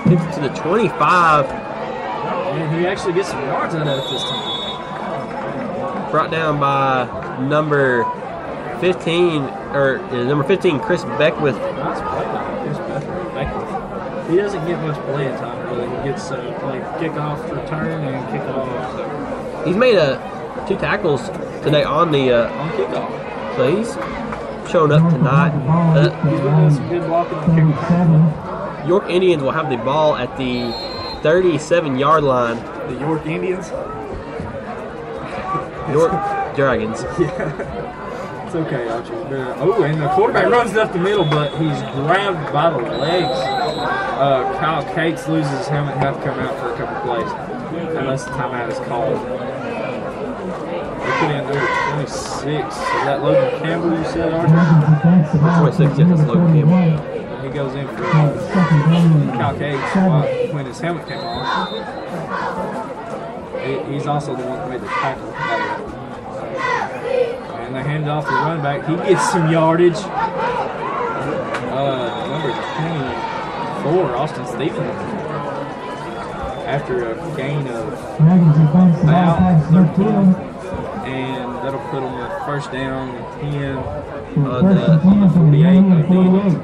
Gets it to the 25. And he actually gets some yards out of it this time. Brought down by number 15, Chris Beckwith. Nice play by Chris Beckwith. He doesn't get much playing time, really. He gets kickoff, return, and kickoff. He's made 2 tackles today on kickoff. So he's showing up tonight. He's been doing some good blocking on kickoff. York Indians will have the ball at the 37-yard line. The York Indians? Dragons. Yeah. It's okay, Archie. Oh, and the quarterback runs up the middle, but he's grabbed by the legs. Kyle Cates loses his helmet and has to come out for a couple plays, unless the timeout is called. They put in number 26. Is that Logan Campbell you said, Archie? 26, yes, that's Logan Campbell. He goes in for Kyle Cates when his helmet came off. He's also the one that made the tackle, by the way. And they hand it off to the running back. He gets some yardage. Number 24, Austin Stevens. After a gain of about 13. And that'll put them at first down and 10 on the 48 of the Indians.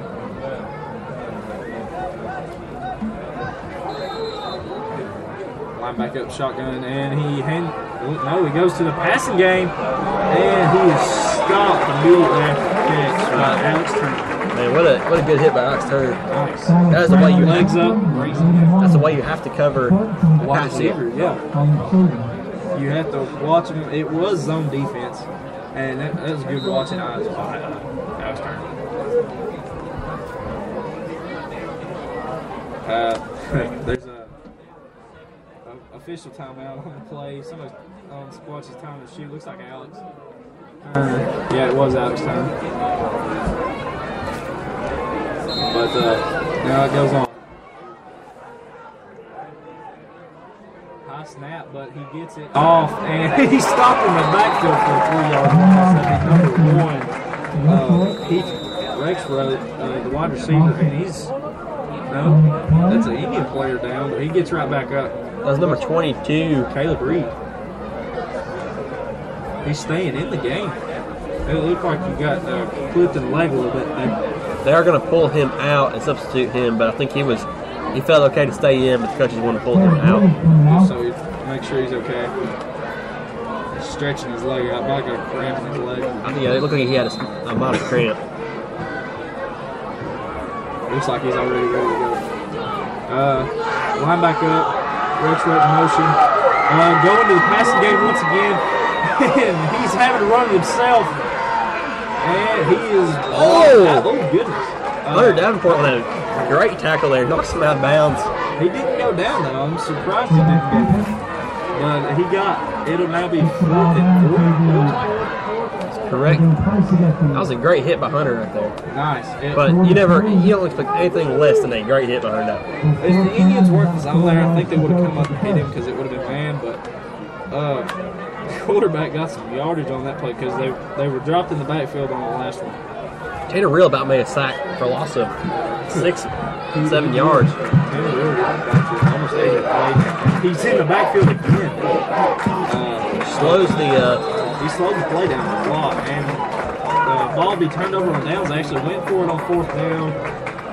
Line back up shotgun, and he goes to the passing game, and he is stopped immediately after the catch by Alex Turner. Man, what a good hit by Alex Turner. Nice. That's the way you legs up. That's the way you have to cover wide receiver. Yeah. You have to watch him. It was zone defense, and that was good watching eyes by Alex Turner. There's a official timeout on the play. Somebody's on Sequatchie's time to shoot. Looks like Alex. Yeah, it was Alex Turner. But now it goes on. High snap, but he gets it off, and he's stopped in the backfield for a 3-yard loss. Number 1, Heath Rexroth, the wide receiver, and that's an Indian player down, but he gets right back up. That's number 22, Caleb Reed. He's staying in the game. It looked like he got clipped in the leg a little bit there. They are going to pull him out and substitute him, but I think he felt okay to stay in, but the coaches want to pull him out. So make sure he's okay. He's stretching his leg out, like a cramp in his leg. Yeah, it looked like he had a modest cramp. Looks like he's already ready to go. Line back up, Rexroth motion. Going to the passing game once again, and he's having to run it himself. And he is. Oh goodness! Hunter Davenport with a great tackle there, knocks him out of bounds. He didn't go down though. I'm surprised he didn't go down. But it'll now be 4th and 4. That's correct. That was a great hit by Hunter right there. Nice. But you don't expect anything less than a great hit by Hunter Davenport. If the Indians weren't the zone there, I think they would have come up and hit him because it would have been man. But the quarterback got some yardage on that play because they were dropped in the backfield on the last one. Tanner Real about made a sack for a loss of 6-7 yards. Tanner Real almost ate it. He's in the backfield again. He slowed the play down a lot, and the ball be turned over on downs. They actually went for it on 4th down.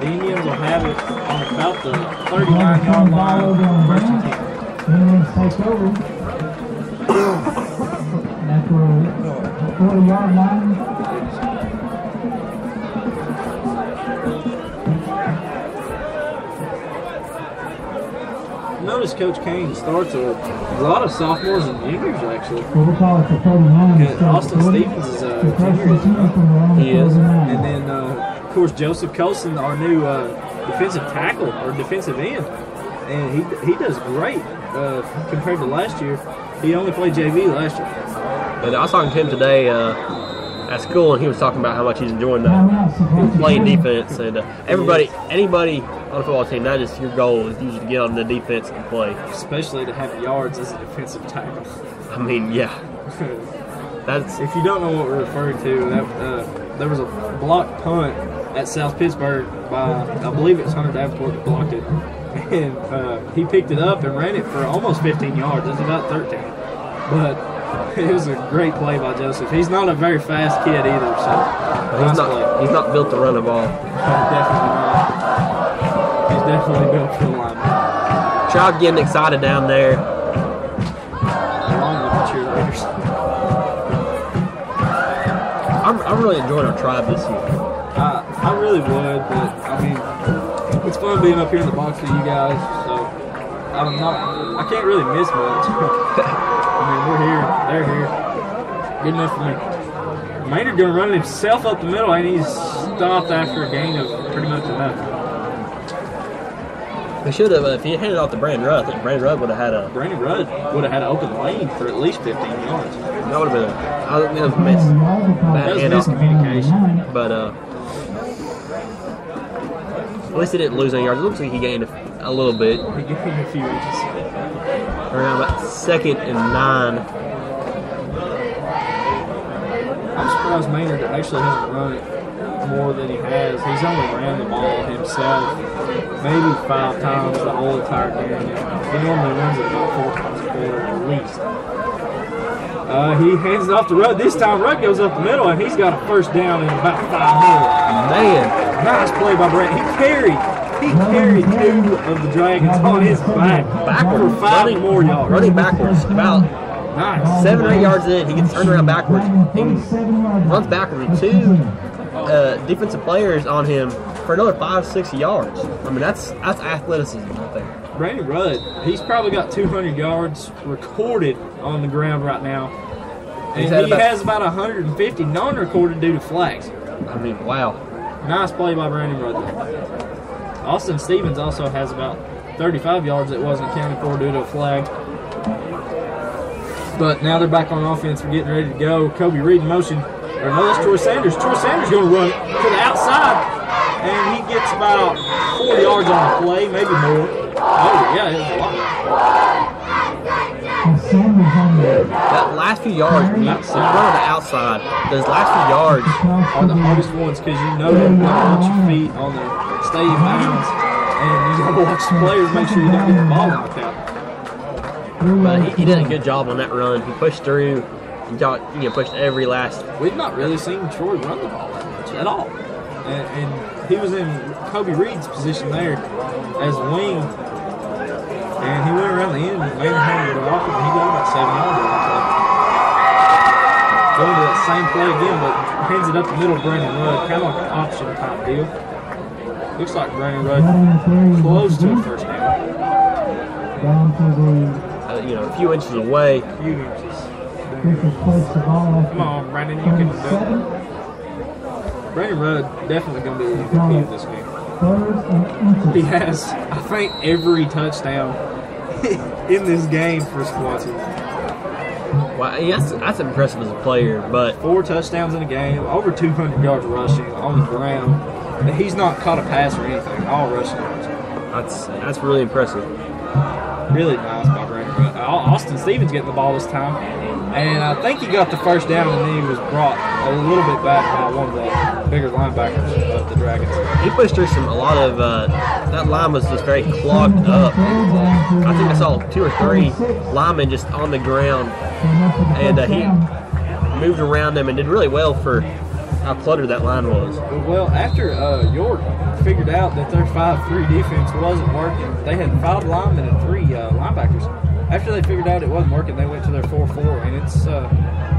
The Indians will have it on about the 39-yard line, 1st and 10. Indians take over. That's where 40-yard line. Notice Coach Kane starts a lot of sophomores and juniors, actually. We'll call it the 39. Austin Stevens is a junior. He is. And then, of course, Joseph Colson, our new defensive tackle or defensive end. And he does great compared to last year. He only played JV last year. And I was talking to him today at school, and he was talking about how much he's enjoying playing defense. And anybody on the football team, that is your goal, is usually to get on the defense and play. Especially to have yards as a defensive tackle. I mean, yeah. If you don't know what we're referring to, there was a blocked punt at South Pittsburgh by, I believe it's Hunter Davenport that blocked it. And he picked it up and ran it for almost 15 yards. It was about 13. But it was a great play by Joseph. He's not a very fast kid either, so he's not built to run the ball. Definitely not. He's definitely built for the lineman. Crowd getting excited down there. Along with the cheerleaders. I'm really enjoying our tribe this year. I really would, but I mean, it's fun being up here in the box with you guys. So I can't really miss much. I mean, we're here, they're here. Good enough for me. Maynard going to run himself up the middle, and he's stopped after a gain of pretty much enough. He should have, if he had handed off to Brandon Rudd, I think Brandon Rudd would have had a... Brandon Rudd would have had an open lane for at least 15 yards. That would have been I think that was a miss. That was miscommunication. But, at least he didn't lose any yards. It looks like he gained a little bit. He gained a few inches. Around about 2nd and 9. I'm surprised Maynard actually hasn't run it more than he has. He's only ran the ball himself maybe 5 times the whole entire game. He normally runs it about 4 times a quarter at least. He hands it off to Rudd. This time Rudd goes up the middle, and he's got a first down in about 5 more. Man. Nice play by Brent. He carried 2 of the Dragons on his back. Backwards. For 5 more yards. Running backwards. About nice. 7 or 8 yards in, he gets turned around backwards. He runs backwards with 2 defensive players on him for another 5-6 yards. I mean, that's athleticism right there. Brandon Rudd, he's probably got 200 yards recorded on the ground right now. And he has about 150 non-recorded due to flags. I mean, wow. Nice play by Brandon Rudd. Austin Stevens also has about 35 yards that wasn't accounted for due to a flag. But now they're back on offense. We're getting ready to go. Kobe Reed in motion. Or no, that's Troy Sanders. Troy Sanders going to run to the outside. And he gets about 4 yards on the play, maybe more. Oh, yeah, it was a lot. That last few yards, when you run on the outside, those last few yards are the hardest ones because you know you got to watch your feet on the stadium bounds, and you got to watch the players make sure you don't get the ball knocked out. But he did a good job on that run. He pushed through. He pushed every last. We've not really seen Troy run the ball that much at all, and he was in Kobe Reed's position there as wing. And he went around the end and Maynard handed it off, and he got about 7 yards on the play. Going to that same play again, but hands it up the middle of Brandon Rudd, kind of like an option type deal. Looks like Brandon Rudd close to a first down. A few inches away. A few inches. Come on, Brandon, you can do it. Brandon Rudd definitely going to be the MVP of this game. He has, I think, every touchdown in this game for Sequatchie. Well, that's impressive as a player, but 4 touchdowns in a game, over 200 yards rushing on the ground. He's not caught a pass or anything, all rushing yards. That's really impressive. Really nice by Brandon Rudd. Austin Stevens getting the ball this time, and I think he got the first down, and then he was brought a little bit back by one of the bigger linebackers of the Dragons. He pushed through a lot of that line was just very clogged up. I think I saw 2 or 3 linemen just on the ground, and he moved around them and did really well for how cluttered that line was. Well, after York figured out that their 5-3 defense wasn't working, they had 5 linemen and 3 linebackers. After they figured out it wasn't working, they went to their 4-4, and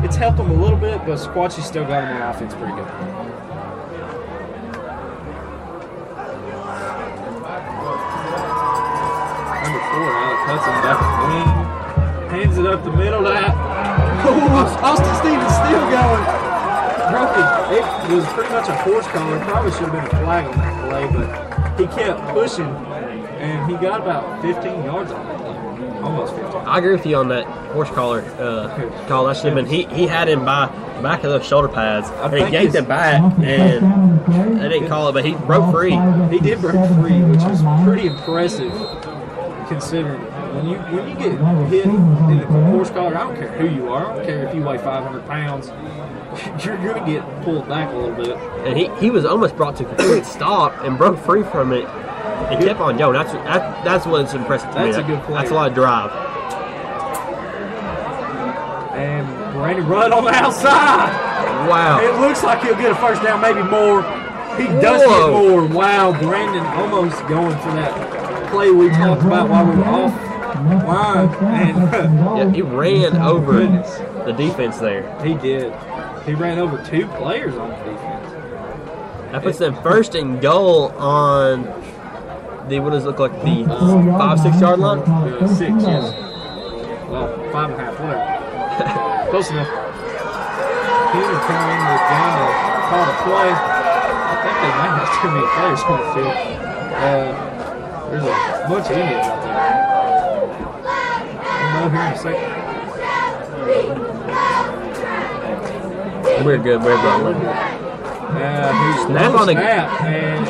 it's helped them a little bit, but Sequatchie still got them on offense pretty good. Number 4, Alec Hudson back at wing, hands it up the middle to that. Austin Stevens still going. Broken. It was pretty much a horse collar. Probably should have been a flag on that play, but he kept pushing, and he got about 15 yards on that play. Almost 15. I agree with you on that horse collar call. That should have been. He had him by the back of those shoulder pads, and he yanked him back, and they didn't call it, but he broke free. He did break free, which was pretty impressive considering. When you get hit in the horse collar, I don't care who you are. I don't care if you weigh 500 pounds. You're going to get pulled back a little bit. And he was almost brought to a complete stop and broke free from it and kept on going. That's what's impressive to me. That's a good play. That's a lot of drive. And Brandon Rudd on the outside. Wow. It looks like he'll get a first down, maybe more. He does get more. Wow, Brandon almost going for that play we talked about while we were off line. And he ran over the defense there. He did. He ran over 2 players on the defense. That puts them first and goal on the, what does it look like, the 5-6 yard line? 6, yes. Well, 5.5, whatever. Close enough. Keenan coming into the game to call the play. I think they might have too many players on the field. There's a bunch of Indians out there. We'll know here in a second. We're good. We're good. He's Snap on the snap, and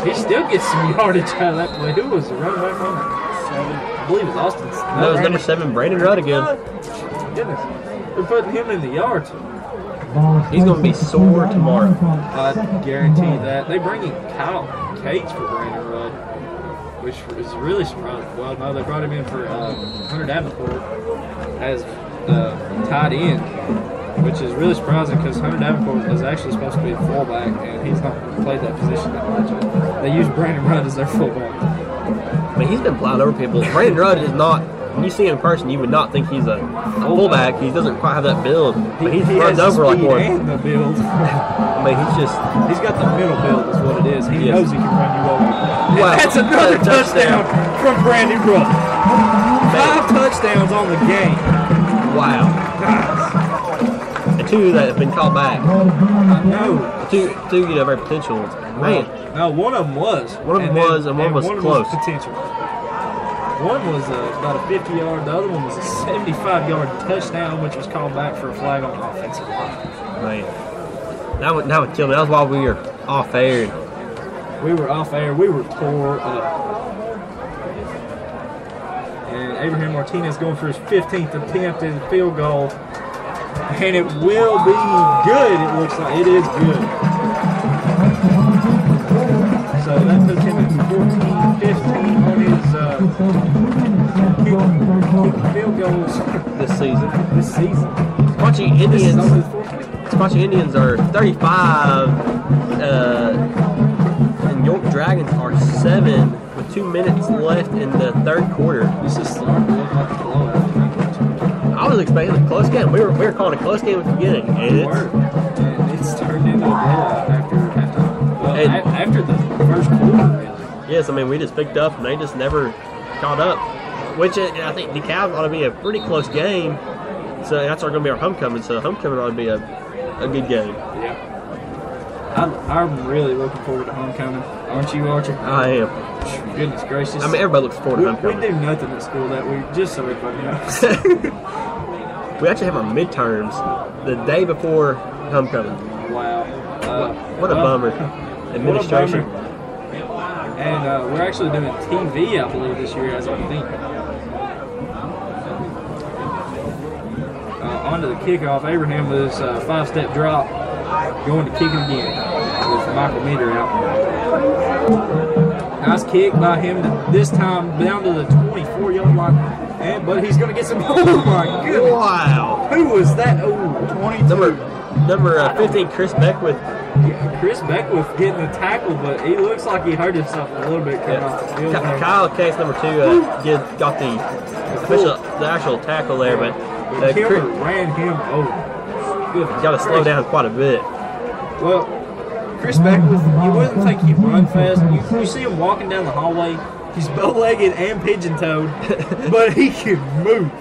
he still gets some yardage out of that play. Who was the running back on that? I believe it was Austin. No, it was number 7, Brandon Rudd again. Goodness. They're putting him in the yards. He's going to be sore tomorrow. I guarantee that. They bring in Kyle Cates for Brandon Rudd, which is really surprising. Well, no, they brought him in for Hunter Davenport as tight end, which is really surprising because Hunter Davenport is actually supposed to be a fullback, and he's not played that position that much. They use Brandon Rudd as their fullback. I mean, he's been plowing over people. Brandon Rudd is not, when you see him in person, you would not think he's a fullback. He doesn't quite have that build. But he runs over like one. And the build. I mean, he's got the middle build is what it is. He knows he can run you over. Wow. That's another touchdown from Brandon Rudd. 5 touchdowns on the game. Wow. And 2 that have been called back. I know. Two very potential ones. Man. No, one of them was. One of them was, and one was close. Potential. One was about a 50-yard. The other one was a 75-yard touchdown, which was called back for a flag on offensive line. Man. That would kill me. That was while we were off air. We were off air. We were tore up. And Abraham Martinez going for his 15th attempt at the field goal. And it will be good, it looks like. It is good. So that puts him at 14-15 on his field goals this season. Sequatchie Indians are 35, and York Dragons are 7 with 2 minutes left in the 3rd quarter. This is starting to look like a blowout. I was expecting a close game. We were calling a close game at the beginning, and it's turned into a blowout after the first quarter. Really. Yes, I mean we just picked up and they just never caught up. Which I think DeKalb ought to be a pretty close game. So that's going to be our homecoming. So homecoming ought to be a good game. Yeah. I'm really looking forward to homecoming. Aren't you, Archer? I am. Goodness gracious. I mean, everybody looks forward to homecoming. We do nothing at school that week, just so everybody knows. We actually have our midterms the day before homecoming. Wow. What a bummer. Administration. And we're actually doing TV, I believe, this year as our theme. On to the kickoff. Abraham was 5-step drop, going to kick it again with Michael Meter out. Nice kick by him this time down to the 24-yard line. But he's going to get some. Oh my goodness! Wow! Who was that? Oh, 22. Number 15, Chris Beckwith. Yeah, Chris Beckwith getting the tackle, but he looks like he hurt himself a little bit coming off the field. Kyle Case, number 2, got the actual tackle there, but Chris ran him over. He's got to slow down quite a bit. Well, Chris Beckwith, you wouldn't think he'd run fast. You see him walking down the hallway. He's bow-legged and pigeon-toed, but he can move,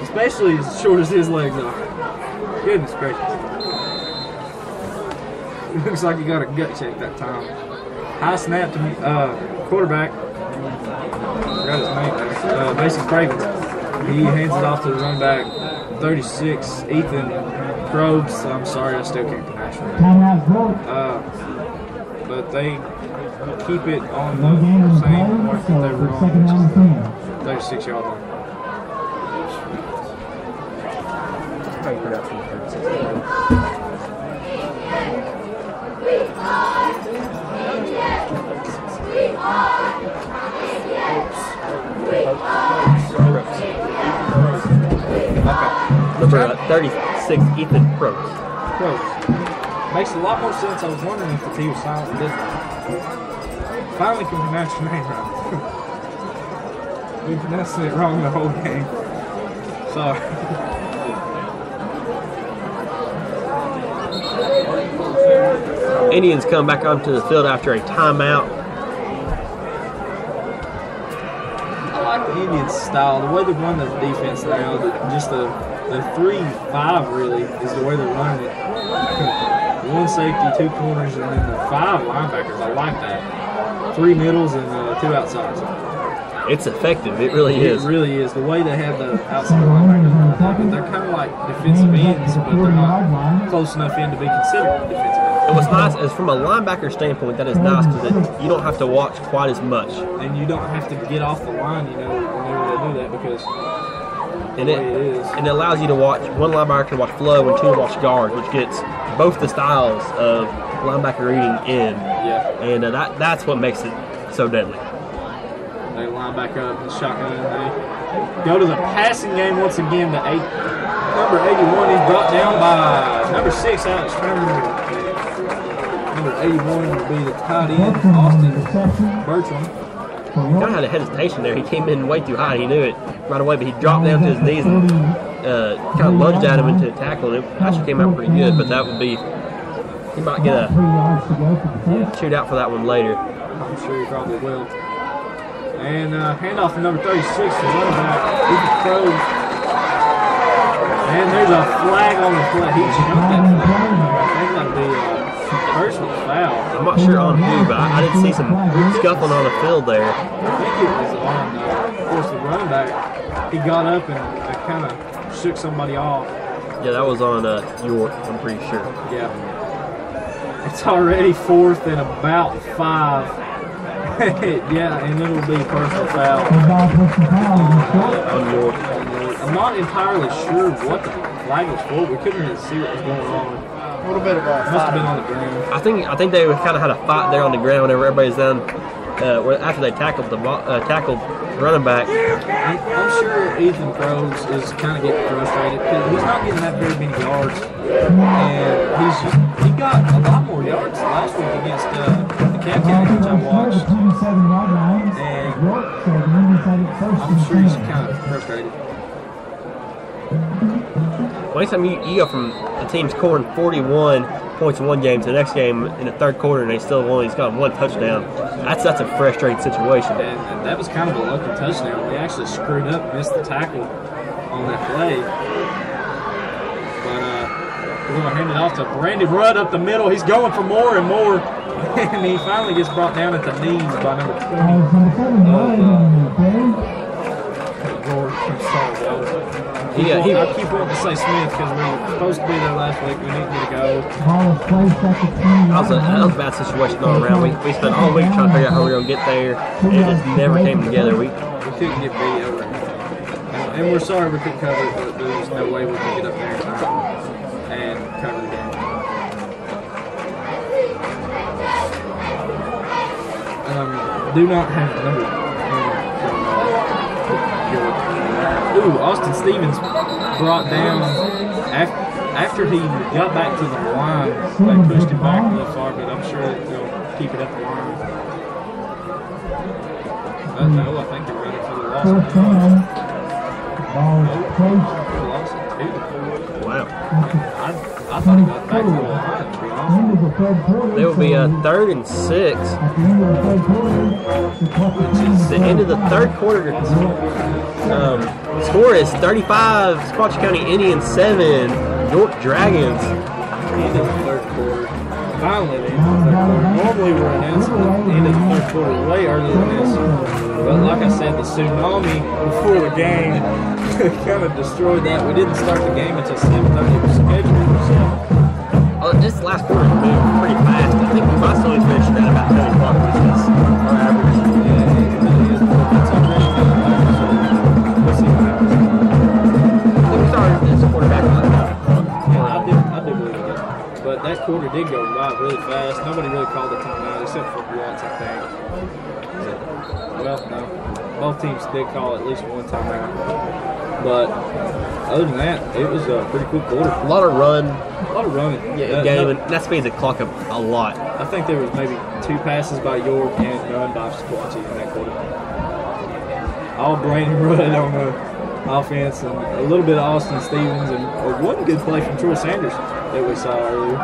especially as short as his legs are. Goodness gracious. It looks like he got a gut check that time. High snap to quarterback. Forgot his name. Mason Cravens. He hands it off to the running back, 36, Ethan Probes. I'm sorry, I still can't pronounce it. But they keep it on the same mark that they were on, 36-yard line. How you pronounce it? 36. Number 36, Ethan Probst. Makes a lot more sense. I was wondering if he was silent and different. Finally can pronounce your name right. We've pronounced it wrong the whole game. Sorry. Indians come back onto the field after a timeout. I like the Indians' style, the way they run the defense now, just the the 3-5 really is the way they're running it. One safety, 2 corners, and then the 5 linebackers. I like that. 3 middles and 2 outsides. It's effective. It really is. It really is. The way they have the outside linebackers, they're kind of like defensive ends, but they're not close enough in to be considered defensive ends. And what's nice is from a linebacker standpoint, that is nice because you don't have to watch quite as much. And you don't have to get off the line, whenever they do that because and it allows you to watch one linebacker to watch flow and 2 to watch guard, which gets both the styles of linebacker reading in. Yeah. And that's what makes it so deadly. They line back up the shotgun and they go to the passing game once again. Number 81 is brought down by number 6, Alex Turner. Number 81 will be the tight end, Austin Bertram. He kind of had a hesitation there. He came in way too high. He knew it right away, but he dropped down to his knees and kind of lunged at him into a tackle. And it actually came out pretty good, but that would be, he might get a shootout for that one later. I'm sure he probably will. And handoff to number 36 for running back, Ethan Crowe. And there's a flag on the play. He jumped that flag. I think that'll be a personal foul. I'm not sure on who, but I did see some scuffling on the field there. I think it was on, of course, the running back. He got up and kind of shook somebody off. Yeah, that was on York, I'm pretty sure. Yeah. It's already 4th and about 5. Yeah, and it'll be personal foul. On York. I'm not entirely sure what the flag was for. We couldn't really see what was going on. A little bit of a Must have been on the ground. I think they kind of had a fight there on the ground whenever everybody's down. After they tackled running back. I'm sure Ethan Crowe is kind of getting frustrated because he's not getting that very many yards, and he got a lot more yards last week against the Camp County, which I watched, and I'm sure he's kind of frustrated. Well, anytime you go from a team scoring 41 points in one game to the next game in the third quarter and they still only got 1 touchdown, that's a frustrating situation. And that was kind of a lucky touchdown. They actually screwed up, missed the tackle on that play. But we're going to hand it off to Brandon Rudd up the middle. He's going for more and more. And he finally gets brought down at the knees by number 20. I keep wanting to say Smith because we were supposed to be there last week. We didn't get to go. That was a bad situation all around. We spent all week trying to figure out how we were going to get there, and it just never came together. We couldn't get video, and we're sorry we couldn't cover it, but there's no way we could get up there in time and cover the game. Do not have the number. Austin Stevens brought down after he got back to the line. They pushed him back a little far, but I'm sure that they'll keep it at the line. No, I think they're ready for the loss. Wow. I thought he got back to the line, to be honest. There will be a 3rd and 6. The end of the third quarter. Score is 35, Sequatchie County Indians 7, York Dragons. End of the third quarter. Finally, the end of the third quarter. Normally we're announcing the end of the third quarter way earlier than this. But like I said, the tsunami before the game kind of destroyed that. We didn't start the game until 7:30. It was scheduled. This last quarter moved pretty fast. I think we might still finish at about 10 o'clock, which is our average. That's already good. So we'll see what happens. I think we started this quarterback at like 9 o'clock. I do believe it. But that quarter did go by really fast. Nobody really called the timeout except for Watts, I think. Well, no. Both teams did call at least one timeout. But other than that, it was a pretty cool quarter. A lot of running. Yeah, game, and that speeds the clock up a lot. I think there was maybe 2 passes by York and none by Sequatchie in that quarter. All Brandon Rudd on the offense and a little bit of Austin Stevens and one good play from Troy Sanders that we saw earlier.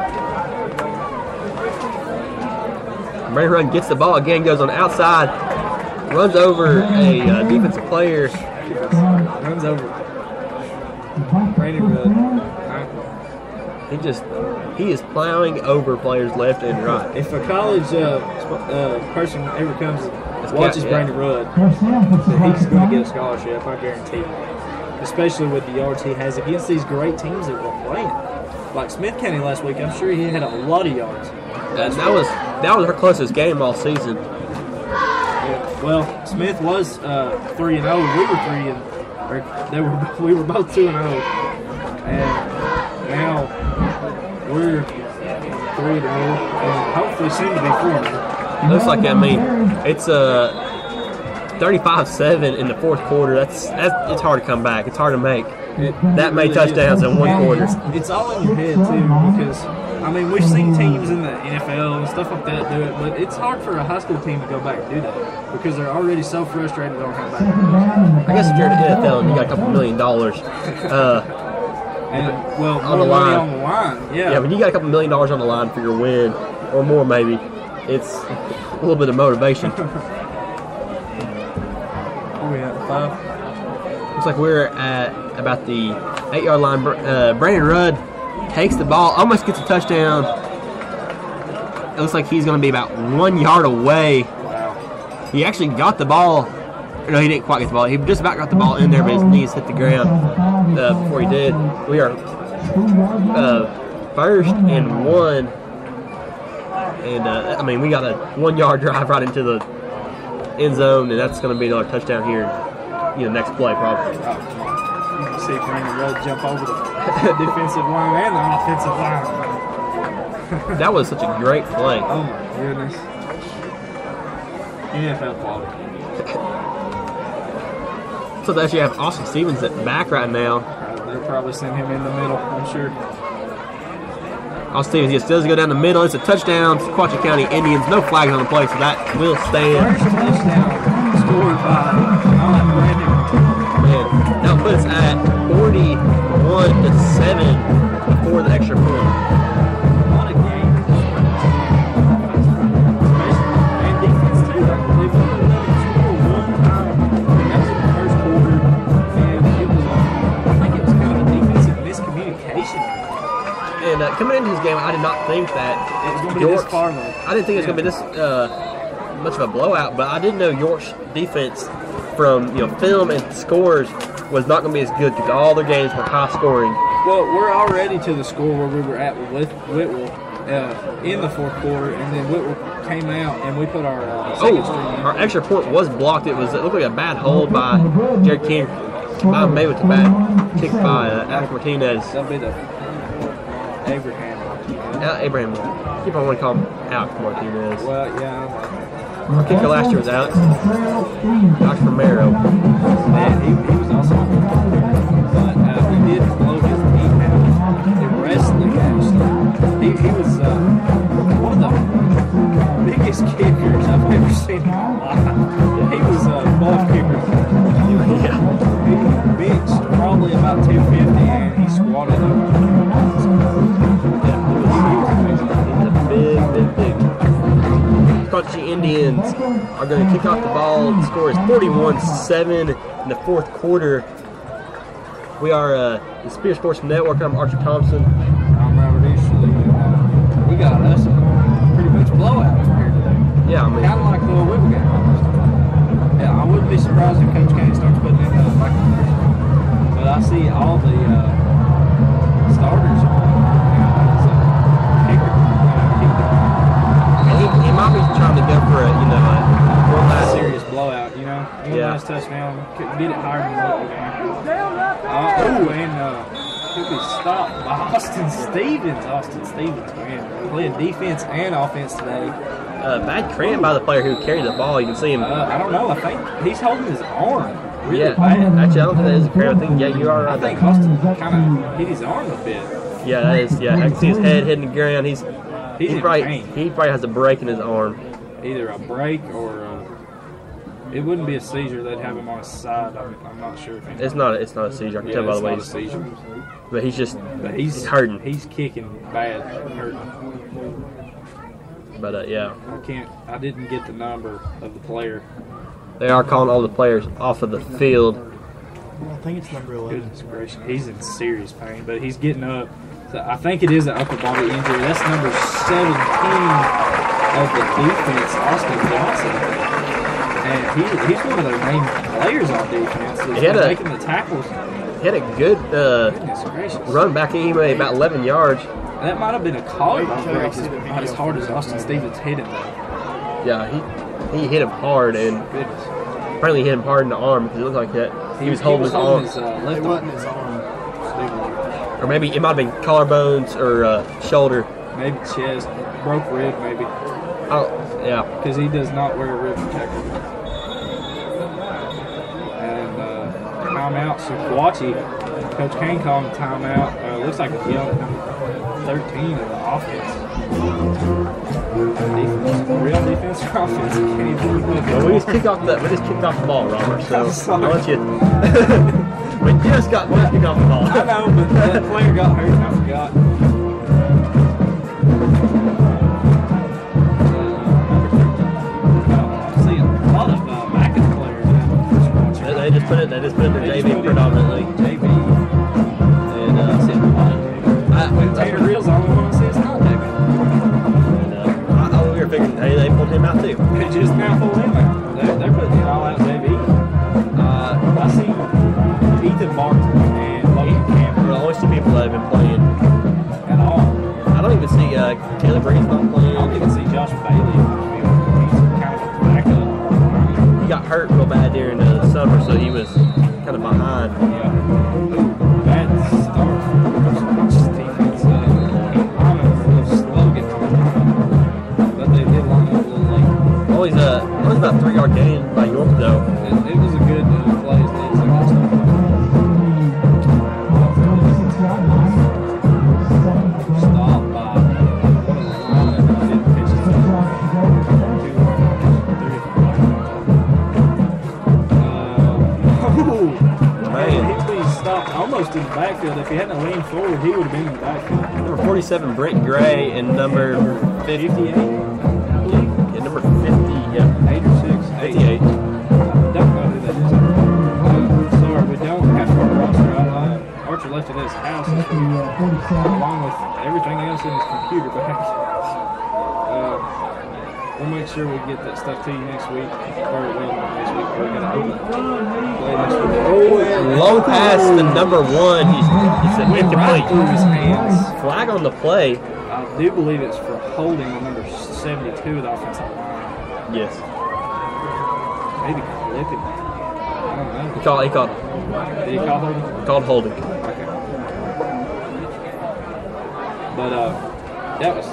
Brandon Rudd gets the ball again, goes on the outside, runs over a defensive player. Runs over. Brandon Rudd. He is plowing over players left and right. If a college person ever comes and watches Brandon Rudd, he's going to get a scholarship, I guarantee you. Especially with the yards he has against these great teams that we're playing. Like Smith County last week, I'm sure he had a lot of yards. That was our closest game all season. Yeah, well, Smith was 3-0. We were 3-0. We were both 2-0, and now we're 3-0, and hopefully soon to be 4-0. Looks like it's 35-7 in the fourth quarter. It's hard to come back. It's hard to make that many touchdowns in one quarter. It's all in your head too, because we've seen teams in the NFL and stuff like that do it, but it's hard for a high school team to go back and do that because they're already so frustrated they don't have back. I guess if you're in the NFL and you got a couple $1 million, on the line. On the line, yeah. When you got a couple $1 million on the line for your win or more, maybe it's a little bit of motivation. Looks like we're at about the 8-yard line. Brandon Rudd takes the ball, almost gets a touchdown. It looks like he's going to be about 1 yard away. Wow. He actually got the ball. No, he didn't quite get the ball. He just about got the ball in there, but his knees hit the ground before he did. We are 1st and 1. And, we got a 1 yard drive right into the end zone, and that's going to be another touchdown here. Next play probably. You can see Brandon Rudd jump over the defensive line and the offensive line. That was such a great play. Oh my goodness. NFL quality. So they actually have Austin Stevens at back right now. They'll probably send him in the middle, I'm sure. Austin Stevens, yes, does go down the middle. It's a touchdown. Sequatchie County Indians. No flags on the play, so that will stand. First touchdown scored by Brandon. Man, that puts us at 41-7 before the extra point. What a game. And defense, too. They've only let him score one time. That was in the first quarter. And I think it was kind of a defensive miscommunication. And coming into this game, I did not think that it was going to be this far, though. I didn't think it was going to be this much of a blowout, but I didn't know York's defense from film and scores was not going to be as good because all their games were high scoring. Well, we're already to the score where we were at with Whitwell in the fourth quarter, and then Whitwell came out and we put our second string in. Our extra point was blocked. It looked like a bad hold by Jared King. Maybe with a bad kick by Alex Martinez. That'll be the Abraham. Abraham. I keep on wanting to call him Alex Martinez. Well, yeah. Our kicker last year was Alex Romero. Man, he was awesome. But he did blow his knee out in wrestling, actually. He was one of the biggest kickers I've ever seen in my life. He was a ball kicker. Yeah. He benched probably about 250 and he squatted over. Big. Sequatchie Indians are going to kick off the ball. The score is 41-7 in the fourth quarter. We are the Spear Sports Network. I'm Archie Thompson. I'm Robert Easterly. We got us pretty much blowout here today. Yeah, kind of like the Whitwell game almost. Yeah, I wouldn't be surprised if Coach Kane starts putting in like a but I see all the starters are He might be trying to go for one last serious blowout, one last touchdown, couldn't get it higher than what we're going. And could be stopped by Austin Stevens. Austin Stevens, man, playing defense and offense today. Bad cramp by the player who carried the ball. You can see him. I don't know. I think he's holding his arm. Really bad. Actually, I don't think that is a cramp. I think you are right. I think Austin kind of hit his arm a bit. Yeah, that is. Yeah, I can see his head hitting the ground. He probably has a break in his arm. Either a break or it wouldn't be a seizure. They'd have him on his side. I'm not sure. It's not a seizure. I can tell by the way. It's not a seizure. But he's hurting. He's kicking bad, hurting. But I didn't get the number of the player. They are calling all the players off of the field. I think it's number 11. Goodness gracious, he's in serious pain, but he's getting up. So I think it is an upper body injury. That's number 17 of the defense, Austin Johnson. And he's one of their main players on defense. He's making the tackles. He had a good run back. He made about 11 yards. That might have been a collarbone break, not as hard as Austin Stevens hit him, though. Yeah, he hit him hard, and apparently hit him hard in the arm because it looked like that he was holding his arm. It wasn't his arm. Or maybe it might have been collarbones or shoulder. Maybe chest, broke rib, maybe. Oh, yeah. Because he does not wear a rib protector. And timeout, Sequatchie. Coach Kane calling the timeout. Looks like it's young 13 of the offense. Real defense or offense? Well, we just kicked off the ball, Robert. So I'll let you. We just kicked off the ball. I know, but that player got hurt and I forgot. I'm seeing a lot of Mackin players now. They just put it in the JV predominantly. JV. And seeing a lot of Tater Real's the only one I see is not JV. And we were figuring, hey, they pulled him out too. They just now pulled him out. They're putting it all out JV. I see Ethan Martin and Logan Campbell. They're the only two people that have been playing at all. I don't even see Taylor Breeze not playing. I don't even see Josh Bailey. He's kind of a backup. He got hurt real bad during the summer, so he was kind of behind. Yeah. Bad start. Just defense. I'm a little slow getting on. But they did line up a little late. Only about 3 yard gain by York, though. It was a good play. Stop by one of the linemen that did pitches. Man, he'd be stopped almost in the backfield. If he hadn't leaned forward, he would have been in the backfield. Number 47, Brent Gray, and number 58, I believe. Yeah, number 50, yeah. 8 or 6? 58. I don't know who that is. Sorry, we don't have our roster outline. Archer left it at his house this week, along with everything else in his computer bag. We'll make sure we get that stuff to you next week. Or next week. We're going to open play next week. Low pass to number 1. He's incomplete. Right through his hands. Flag on the play. I do believe it's for holding the number 72 of the offensive line. Yes. Maybe clipping. I don't know. He called. Did he call holding? Called holding. Okay. But that was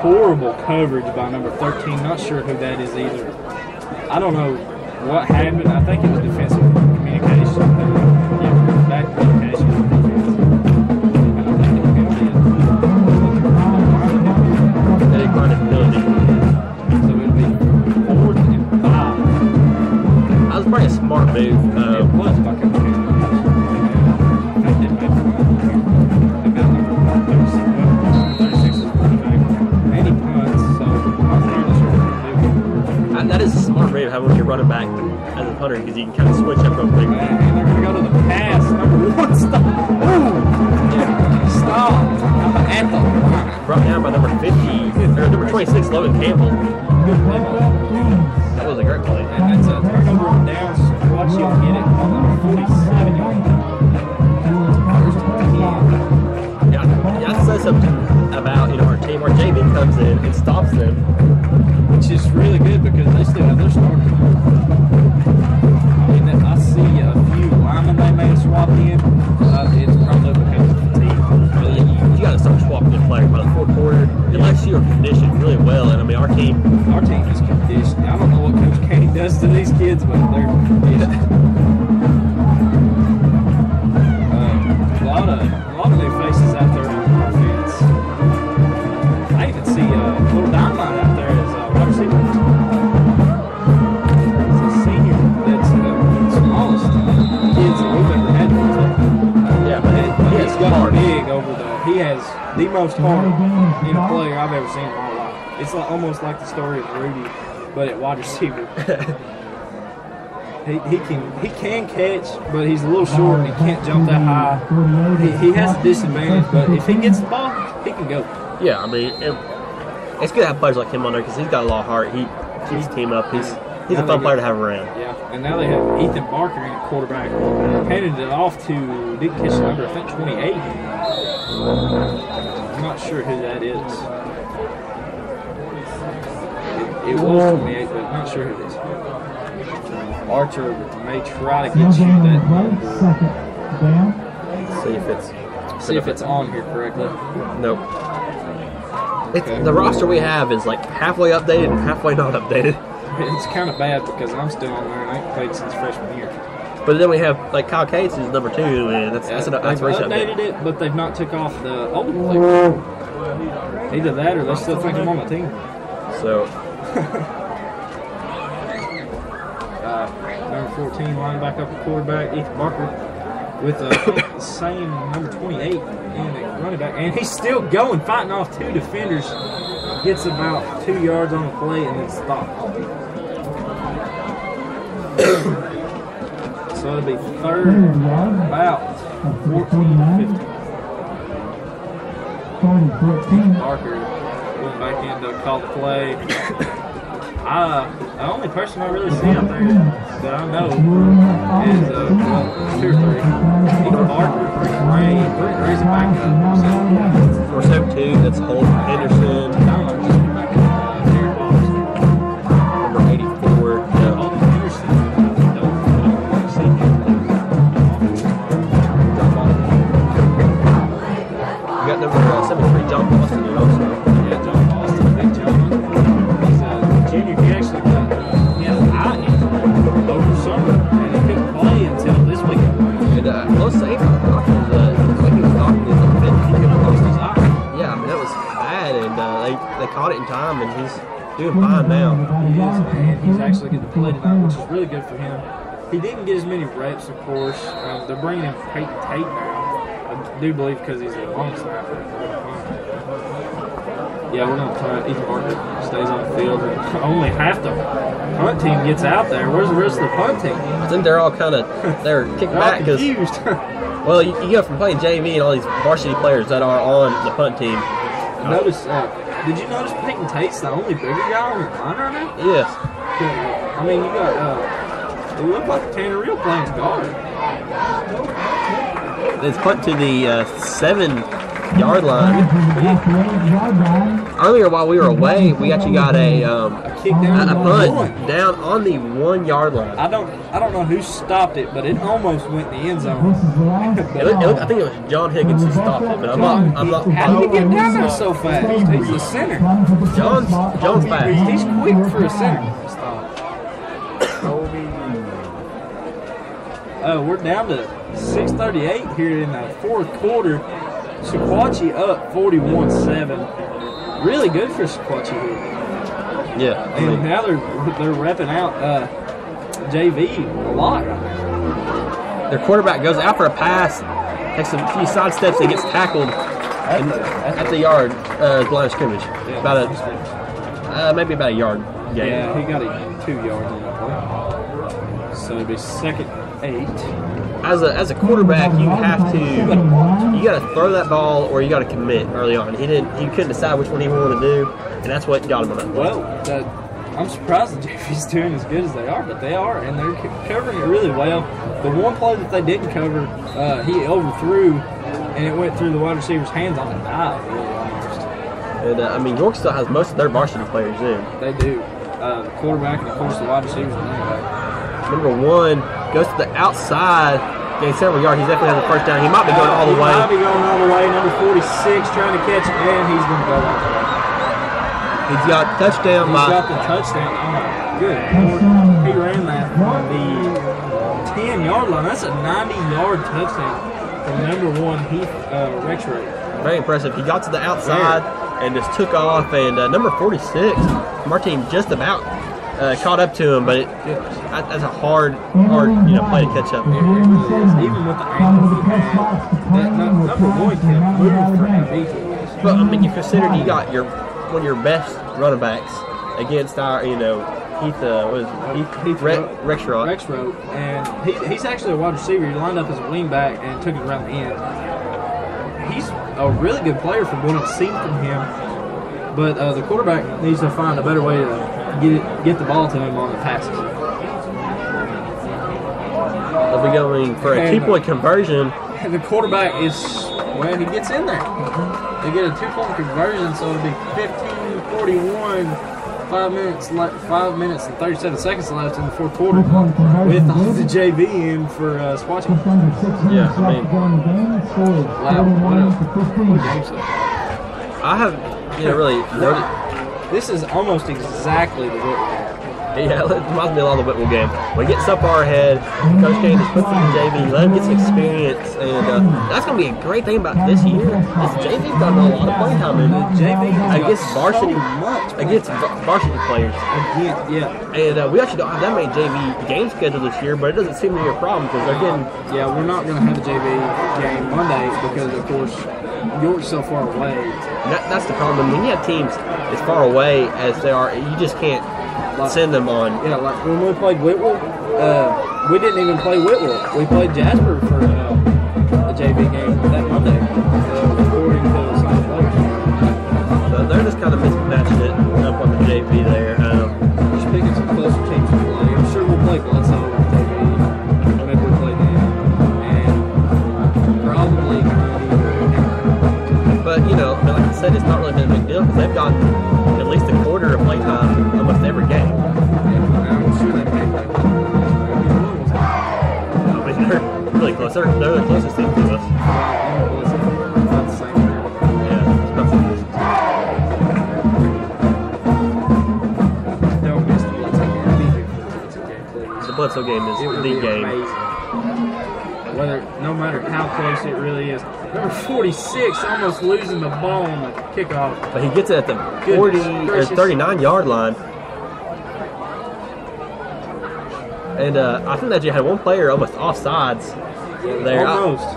horrible coverage by number 13. Not sure who that is either. I don't know what happened. I think it was defensive communication. Yeah, back communication. So it would be 4th and 5. That was probably a smart move. It was by communication. I think they made about number 36 is running back. And he punts, so I'm fairly sure what to do. That is a smart move having your running back as a punter because you can kind of switch up real quick. And they're going to go to the pass. Number 1, stop. Ooh. Stop. At the line. Brought down by number 50, or number 26, Logan Campbell. Good play by that. That was a great play. And that's a turnover on downs. Watch him get it on number 47 yard. Yeah, that says something about our team. Our JV comes in and stops them, which is really good because they still have their starter. I mean, I see a few linemen they may have swapped in. It's probably because of fatigue. You got to start swapping the players by the fourth quarter. Unless you are conditioned really well, and I mean our team is conditioned. I don't know what Coach Kane does to these kids, but they're conditioned. A lot of new faces out there on offense. I even see a little dynamite out there as a wide receiver. It's a senior that's the smallest kids that we've ever had. Yeah, but he's got big over the. He has the most heart in a player I've ever seen in my life. It's almost like the story of Rudy, but at wide receiver. He can catch, but he's a little short and he can't jump that high. He has a disadvantage, but if he gets the ball, he can go. Yeah, I mean, it's good to have players like him on there because he's got a lot of heart. He keeps the team up. He's a fun player to have around. Yeah, and now they have Ethan Barker in at quarterback. Handed it off to, didn't catch the number, I think 28. I'm not sure who that is. It was 28, but I'm not sure who it is. Archer may try to get you that number. See if it's on here correctly. Nope. The roster we have is like halfway updated and halfway not updated. It's kind of bad because I'm still on there and I ain't played since freshman year. But then we have like Kyle Cates is number 2, and that's They've recent updated it, but they've not took off the older player. Either that or they still think I'm on the team. So. Number 14 line back up at quarterback, Ethan Barker, with the same number 28 in at running back, and he's still going, fighting off 2 defenders. Gets about 2 yards on the play and then stops. So it'll be third about 14-15. Barker going back in to call the play. The only person I really see out there that I know is 2 or 3. Ethan Barker, Ray's a backup. For 7-2, that's Holt Henderson. Number 84. Holt Henderson. You got number 73, John Boston, also. Yeah, John Boston, big John. He's a junior. He actually got his eye injured over summer, and he couldn't play until this weekend. And most safe, like he was talking in the fifth, he could have lost his eye. Yeah, I mean that was bad, and they caught it in time, and he's doing fine now. He is, and he's actually getting to play tonight, which is really good for him. He didn't get as many reps, of course. They're bringing in Peyton Tate now. I do believe because he's a long snapper. Yeah, we're going to punt. Ethan Barker stays on the field, and only half the punt team gets out there. Where's the rest of the punt team? I think they're all kind of kicked back because confused. Well, you go from playing JV and all these varsity players that are on the punt team. Notice, did you notice Peyton Tate's the only bigger guy on the line right now? Yes. I mean, you got, it looked like Tanner Real playing guard. It's punt to the 7-yard line. Earlier, while we were away, we actually got a kick down, a punt down on the 1-yard line. I don't know who stopped it, but it almost went in the end zone. I think it was John Higgins who stopped it, but I'm not. How did he get down there so fast? He's a center. John's fast. He's quick for a center. We're down to 6:38 here in the fourth quarter. Sequatchie up 41-7. Really good for Sequatchie here. Yeah. And now they're repping out JV a lot right now. Their quarterback goes out for a pass, takes a few side steps, and gets tackled at the yard line of scrimmage. Yeah, about maybe about a yard gain. Yeah, he got 2 yards on that play. So it'll be second 8. As a quarterback, you got to throw that ball or you got to commit early on. He couldn't decide which one he wanted to do, and that's what got him on that play. Well, I'm surprised the JV's doing as good as they are, but they are, and they're covering it really well. The one play that they didn't cover, he overthrew, and it went through the wide receiver's hands on a dive, really almost. And I mean, York still has most of their varsity players in. They do. The quarterback and of course the wide receivers and running back. Number 1 goes to the outside, gained several yards. He definitely has the first down. He might be going all the way. He might be going all the way. Number 46 trying to catch it, and he's going to go all the way. He's got touchdown. He's got the touchdown. Oh, good. He ran that on the 10-yard line. That's a 90-yard touchdown from number 1 Heath Rexray. Very impressive. He got to the outside and just took off. And number 46 from our team just about caught up to him, but that's a hard play to catch up. Even with the angle he had, that number 1 can move for him easily. But I mean, you consider you got one of your best running backs against our Rexroth. Rexroth, and he's actually a wide receiver. He lined up as a wing back and took it around the end. He's a really good player from what I've seen from him, but the quarterback needs to find a better way to get the ball to him on the passes. They'll be going for a 2-point conversion. And the quarterback he gets in there. They get a 2-point conversion, so it'll be 15-41. 5 minutes and 37 seconds left in the fourth quarter with the JV in for Sequatchie. Yeah, I mean, wow, what a game set. I have, really noticed. This is almost exactly the Whitwell game. Yeah, it reminds me a lot of the Whitwell game. We get so far ahead, Coach Kane just puts in the JV, let him get some experience, and that's going to be a great thing about this year. Is the JV's got a lot of playing time in it. JV against varsity players. Yeah. And we actually don't have that many JV games scheduled this year, but it doesn't seem to be a problem because they're getting. Yeah, we're not going to have a JV game Monday because, of course, York's so far away. That's the problem. When you have teams as far away as they are, you just can't send them on. Yeah, like when we played Whitwell, we didn't even play Whitwell. We played Jasper for a JV game that Monday, according to some players. So they're just kind of mismatching it up on the JV there. Just picking some closer teams to play. I'm sure we'll play Bledsoe on JV whenever we play them, and probably. But like I said, it's not really been a big deal because they've got at least a quarter of play time almost every game. I'm sure they play like they're really close. They're the closest team to us. About the same. Yeah, it's about the same. Don't miss the Bledsoe game. Be here for the Bledsoe game, please. The Bledsoe game is the game. Amazing. No matter how close it really is. Number 46 almost losing the ball on the kickoff. But he gets it at the 40 or 39-yard line. And I think that you had one player almost offsides there. Almost.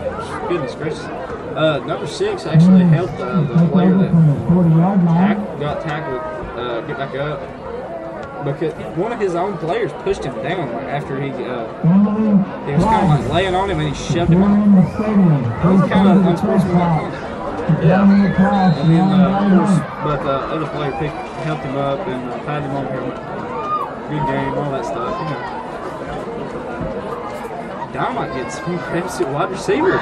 Goodness gracious. Number 6 actually helped the player that got tackled get back up. Because one of his own players pushed him down after he was kind of like laying on him and he shoved him out. That was kind of unsportsmanlike. Yeah. And then, but the other player helped him up and patted him on the helmet. Good game, all that stuff, Dynamite gets some credits at wide receiver.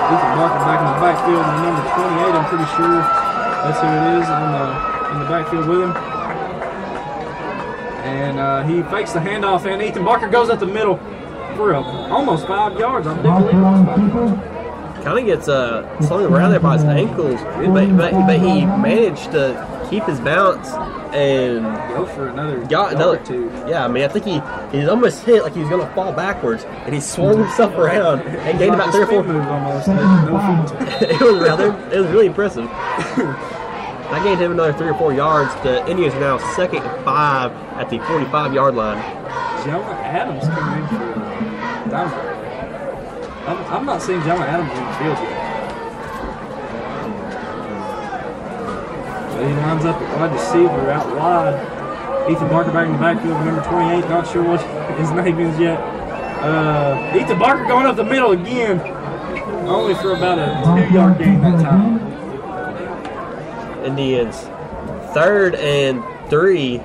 He's marking back in the backfield with number 28, I'm pretty sure that's who it is in the backfield with him. And he fakes the handoff, and Ethan Barker goes up the middle for almost 5 yards. I believe it was 5 yards. Kind of gets slung around there by his ankles, but he managed to keep his balance and go for another two. Yeah, I mean, I think he's almost hit like he was going to fall backwards, and he swung himself around and gained about 3 or 4 moves almost. it was really impressive. I gained him another 3 or 4 yards. The Indians are now 2nd and 5 at the 45-yard line. Jonah Adams coming in for Dynamite. I'm not seeing Jonah Adams in the field yet. But he lines up at wide receiver out wide. Ethan Barker back in the backfield with number 28. Not sure what his name is yet. Ethan Barker going up the middle again. Only for about a 2-yard gain that time. Indians 3rd and 3.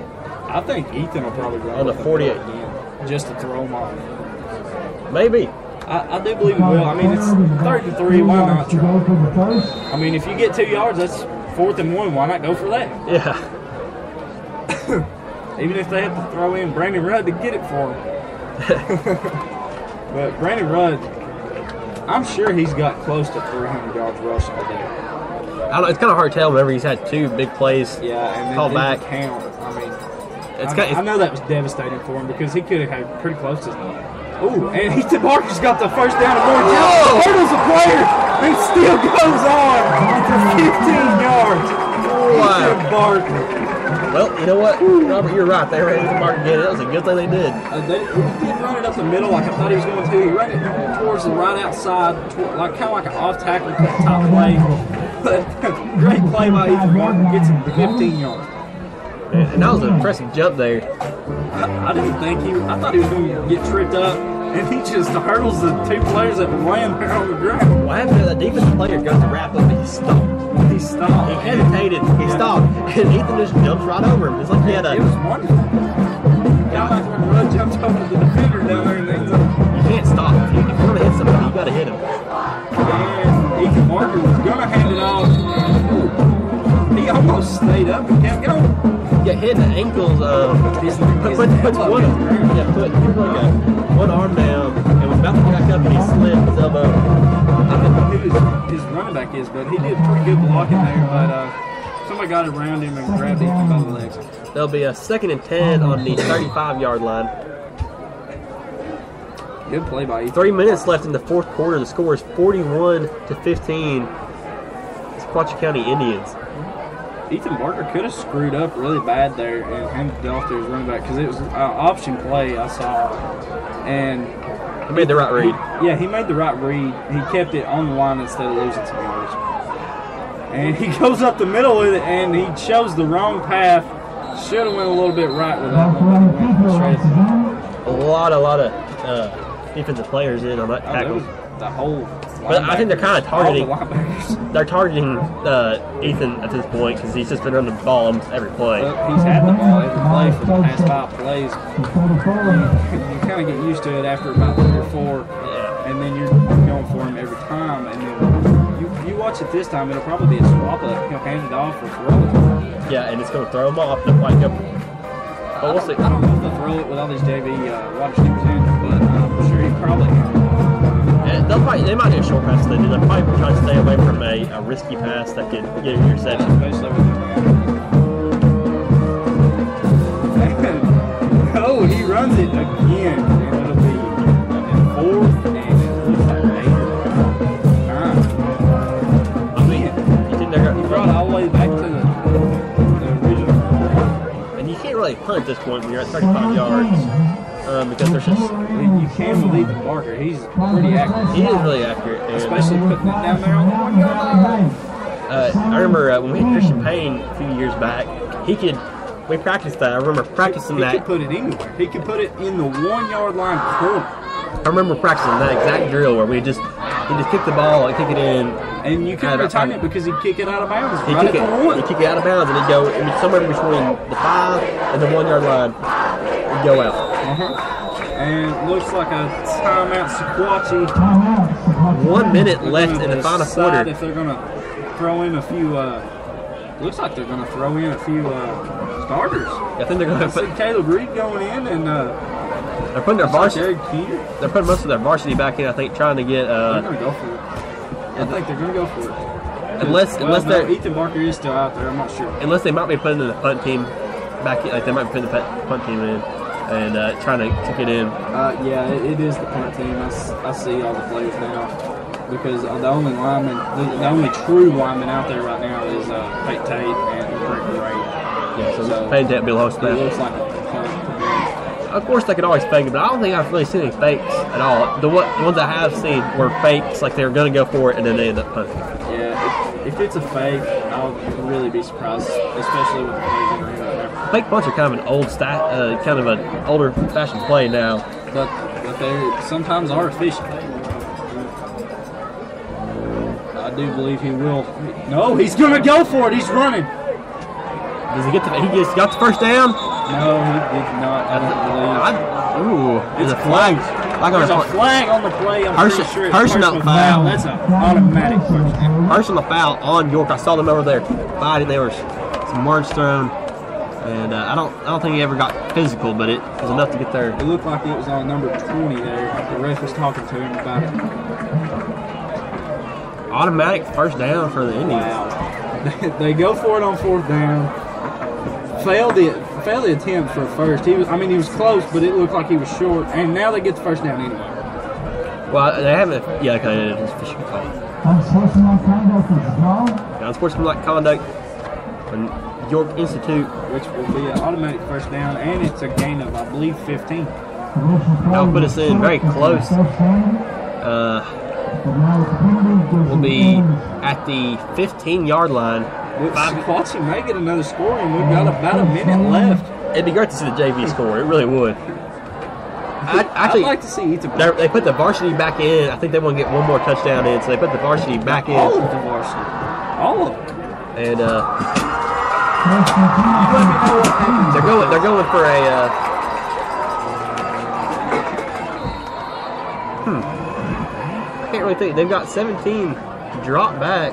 I think Ethan will probably go on the 48 again, just to throw him off. Maybe. I do believe he will. I mean, it's 3rd and 3. Why not try? I mean, if you get 2 yards, that's 4th and 1. Why not go for that? Yeah. Even if they have to throw in Brandon Rudd to get it for him. But Brandon Rudd, I'm sure he's got close to 300 yards rushing today. I don't know, it's kind of hard to tell whenever he's had 2 big plays called back. Count. I mean, I know that was devastating for him because he could have had pretty close to. Ooh, and Ethan Barker's got the first down and more. Hurdles the player and still goes on for 15 yards. Wow. Ethan Barker. Well, you know what, Robert, you're right. They ran Ethan Barker again. That was a good thing they did. He did run it up the middle like I thought he was going to. He ran it towards the right outside, kind of like an off tackle top play. But great play by Ethan Barker. Gets him 15 yards. And that was an impressive jump there. I didn't think I thought he was going to get tripped up, and he just hurdles the two players that were laying there on the ground. What happened to that defensive player goes to wrap up, and he stopped. He stopped. He hesitated. He stopped. And Ethan just jumps right over him. It's like he had a... It was wonderful. Run jumped over the defender down there in the end zone. You can't stop. If you want to hit somebody, you got to hit him. And Ethan Barker was going to hand it off. Ooh. He almost stayed up and kept going. Yeah, hitting the ankles. Put one arm down and was about to back up and he slipped his elbow. I don't know who his running back is, but he did pretty good blocking there. But somebody got around him and grabbed him by the legs. There'll be a 2nd and 10 on the 35-yard line. Good play by Ethan. 3 minutes left in the fourth quarter. The score is 41-15. Sequatchie County Indians. Ethan Barker could have screwed up really bad there and handed it off to his running back because it was an option play I saw. And he made the right read. He made the right read. He kept it on the line instead of losing some yards. And he goes up the middle with it and he chose the wrong path. Should have went a little bit right with that one. A lot of defensive players in on that tackle. The whole. But I think they're kind of targeting. They're targeting Ethan at this point because he's just been running the ball almost every play. Well, he's had the ball every play for the past 5 plays. You kind of get used to it after about 3 or 4, and then you're going for him every time. And then you watch it this time, it'll probably be a swap up. He'll hand it off or throw it. Yeah, and it's going to throw him off. Like up. But we'll see. I don't know if they'll throw it with all these JV wide receivers in, but I'm sure he probably can. Yeah, they might do a short pass. They'll probably try to stay away from a risky pass that could get an interception. Especially with oh, he runs it again, and it'll be in 4th, and it looks like 8 or 9. I mean, he brought it all the way back to the original. And you can't really punt at this point when you're at 35 yards. Because there's just... You can't believe in Barker. He's pretty accurate. He is really accurate. Especially putting it down there on the 1 yard line. I remember when we had Christian Payne a few years back, we practiced that. I remember practicing that. He could put it anywhere. He could put it in the 1 yard line corner. I remember practicing that exact drill where he just kick the ball and kick it in. And you couldn't return it because he'd kick it out of bounds. He'd kick it out of bounds and it'd go somewhere between the 5 and the 1 yard line. It'd go out. And it looks like a timeout, Sequatchie. 1 minute left in the final quarter. If they're going to throw in a few, looks like they're going to throw in a few starters. I think they're going to put Caleb Reed going in, and they're putting their varsity. They're putting most of their varsity back in. I think trying to get. They're going to go for it. I think they're going to go for it. Unless they're Ethan Barker is still out there. I'm not sure. Unless they might be putting the punt team back in, like they might be putting the punt team in. And trying to kick it in. Yeah, it is the punt team. I see all the players now because the only lineman, the only true lineman out there right now is Peyton Tate and Greg Gray. Yeah, so Peyton Tate will be the host. It looks like a punt. Of course, they could always fake it, but I don't think I've really seen any fakes at all. The ones I have seen were fakes, like they were going to go for it and then they end up punting. Yeah, if it's a fake, I'll really be surprised, especially with the players in the ring right now. Fake punts are kind of an old kind of an older-fashioned play now. But they sometimes are efficient. I do believe he will. No, he's going to go for it. He's running. Does he get he got the first down? No, he did not. I don't believe. There's a flag. There's a flag on the play. I'm pretty sure it's personal foul. That's an automatic first down. Personal foul on York. I saw them over there fighting. There was some words thrown. And I don't think he ever got physical, but it was enough to get there. It looked like it was on number 20 there. The ref was talking to him about it. Automatic first down for the Indians. Wow. They go for it on 4th down. Failed the attempt for first. He was close, but it looked like he was short. And now they get the first down anyway. Well, they haven't. Yeah, okay, it was officially called. Unsportsmanlike conduct is small. Unsportsmanlike conduct. And York Institute, which will be an automatic first down, and it's a gain of, I believe, 15. That'll put us in very close. We'll be at the 15-yard line Sequatchie may get another score, and we've got about a minute left. It'd be great to see the JV score. It really would. I'd like to see each of them. They put the varsity back in. I think they want to get one more touchdown in, so they put the varsity back in. All of the varsity. All of them. And they're going for a I can't really think. They've got 17 drop back.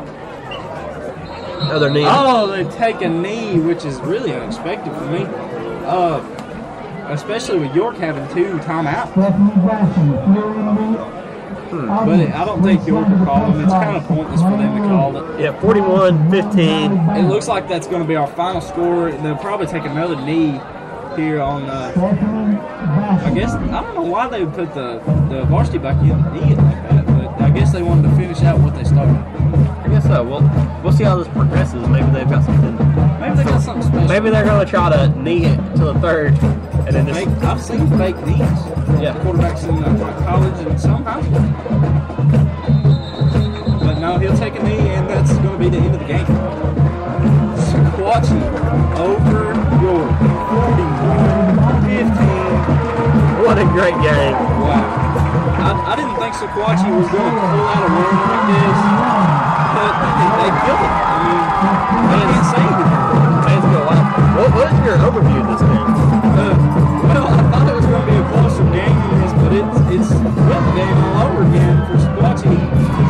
Other knee. Oh, they take a knee, which is really unexpected for me. Especially with York having 2 timeouts. But I don't think York will call them. It's kind of pointless for them to call it. Yeah, 41-15. It looks like that's going to be our final score. They'll probably take another knee here on. I guess I don't know why they would put the varsity back in the knee like that, but I guess they wanted to finish out what they started. I guess so. We'll see how this progresses. Maybe they've got something. Maybe they got something special. Maybe they're going to try to knee it to the third, and then just. I've seen fake knees. Yeah, quarterbacks in college and some high school. But no, he'll take a knee, and that's going to be the end of the game. Sequatchie over York, 41-15. What a great game! Wow. I didn't think Sequatchie was going to pull out a win like this, but they killed it. I mean, I can't say anything. Fans go out. What is your overview of this game? Well, I thought it was going to be a closer game than this, but it's rip game all over again for Sequatchie.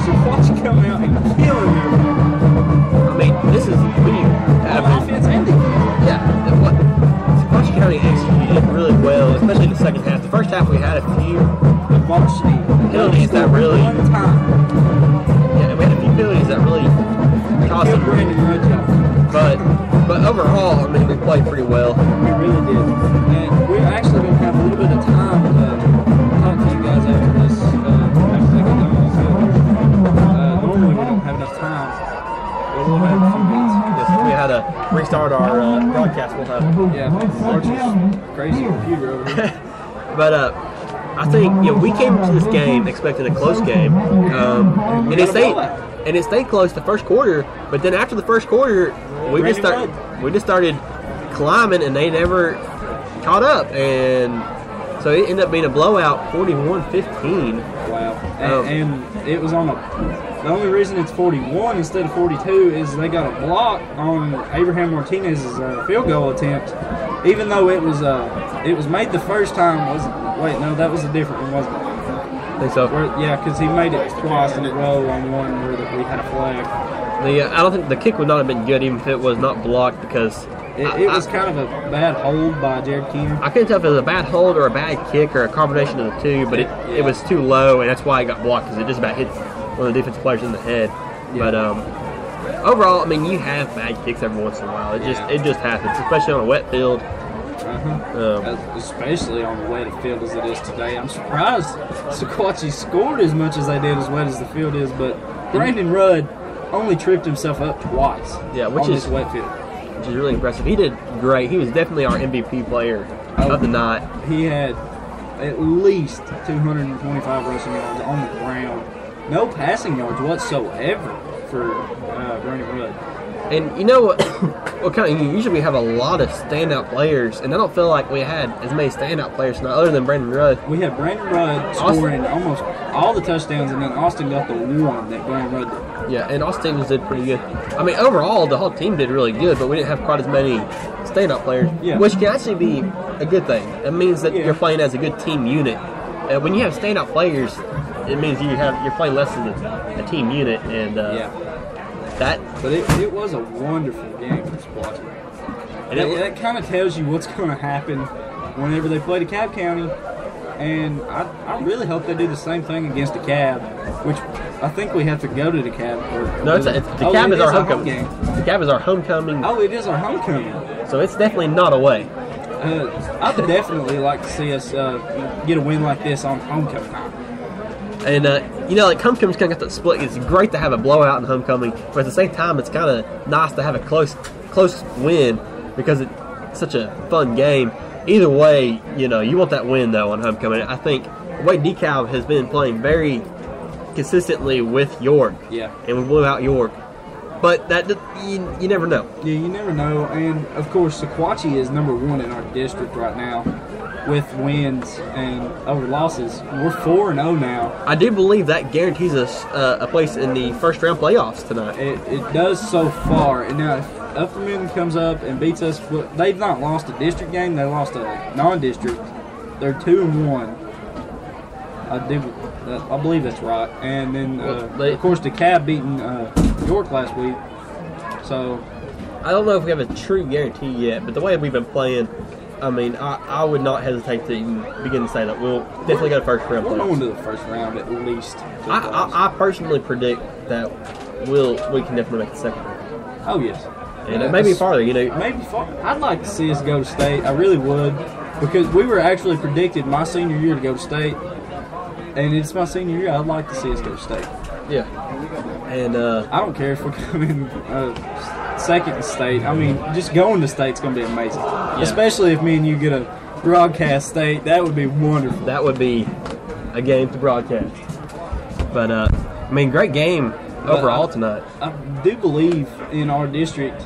Sequatchie coming out and killing everybody. I mean, this is weird. Offense and defense. Yeah. Sequatchie County executed really well, especially in the second half. The first half we had a few penalties that really. Yeah, we had a few penalties that really cost us. But overall, I mean, we played pretty well. We really did. And we're actually going to have a little bit of time to talk to you guys after this. After they get done on the field. Normally we don't have enough time. But we'll have a few minutes. Yes, if we had to restart our broadcast, we'll have. Yeah, Archer's crazy computer over here. But I think we came to this game expecting a close game, and it stayed close the first quarter. But then after the first quarter, we just started climbing, and they never caught up, and so it ended up being a blowout, 41-15. Wow! And it was on the only reason it's 41 instead of 42 is they got a block on Abraham Martinez's field goal attempt, even though it was made the first time. Wait, no, that was a different one, wasn't it? I think so. Yeah, because he made it twice in a row on one where we had a flag. I don't think the kick would not have been good even if it was not blocked because it was kind of a bad hold by Jared Keener. I couldn't tell if it was a bad hold or a bad kick or a combination of the two, but it was too low, and that's why it got blocked because it just about hit one of the defensive players in the head. Yeah. But overall, I mean, you have bad kicks every once in a while. It just happens, especially on a wet field. Especially on the wet field as it is today. I'm surprised Sequatchie scored as much as they did as wet as the field is, but Brandon Rudd only tripped himself up twice. Yeah, on this wet field, which is really impressive. He did great. He was definitely our MVP player of the night. He had at least 225 rushing yards on the ground. No passing yards whatsoever for Brandon Rudd. And you know what? Usually we have a lot of standout players, and I don't feel like we had as many standout players tonight, other than Brandon Rudd. We had Brandon Rudd scoring almost all the touchdowns, and then Austin got the one that Brandon Rudd did. Yeah, and Austin Stevens did pretty good. I mean, overall, the whole team did really good, but we didn't have quite as many standout players, which can actually be a good thing. It means that you're playing as a good team unit. When you have standout players, it means you're playing less as a team unit, and But it was a wonderful game for Sequatchie. And that kind of tells you what's going to happen whenever they play DeKalb County. And I really hope they do the same thing against DeKalb, which I think we have to go to DeKalb. No, DeKalb is our homecoming game. DeKalb is our homecoming. Oh, it is our homecoming. So it's definitely not away. I'd definitely like to see us get a win like this on homecoming time. And, like homecoming's kind of got that split. It's great to have a blowout in homecoming, but at the same time, it's kind of nice to have a close win because it's such a fun game. Either way, you want that win, though, on homecoming. I think Wade DeKalb has been playing very consistently with York. Yeah. And we blew out York. But that you never know. Yeah, you never know. And of course, Sequatchie is number 1 in our district right now with wins and over losses. We're 4-0 now. I do believe that guarantees us a place in the first round playoffs tonight. It does so far. And now, if Upperman comes up and beats us, they've not lost a district game. They lost a non-district. They're 2-1. I believe that's right. And then, of course, DeKalb beating York last week. So I don't know if we have a true guarantee yet, but the way we've been playing, I mean, I would not hesitate to even begin to say that we'll definitely go to first round. We're going to the first round at least. I personally predict that we can definitely make the second round. Oh yes, and maybe farther. Maybe far. I'd like to see us go to state. I really would, because we were actually predicted my senior year to go to state, and it's my senior year. I'd like to see us go to state. Yeah, and I don't care if we come in second in state. I mean, just going to state's going to be amazing. Yeah. Especially if me and you get a broadcast state. That would be wonderful. That would be a game to broadcast. But, I mean, great game overall tonight. I do believe in our district,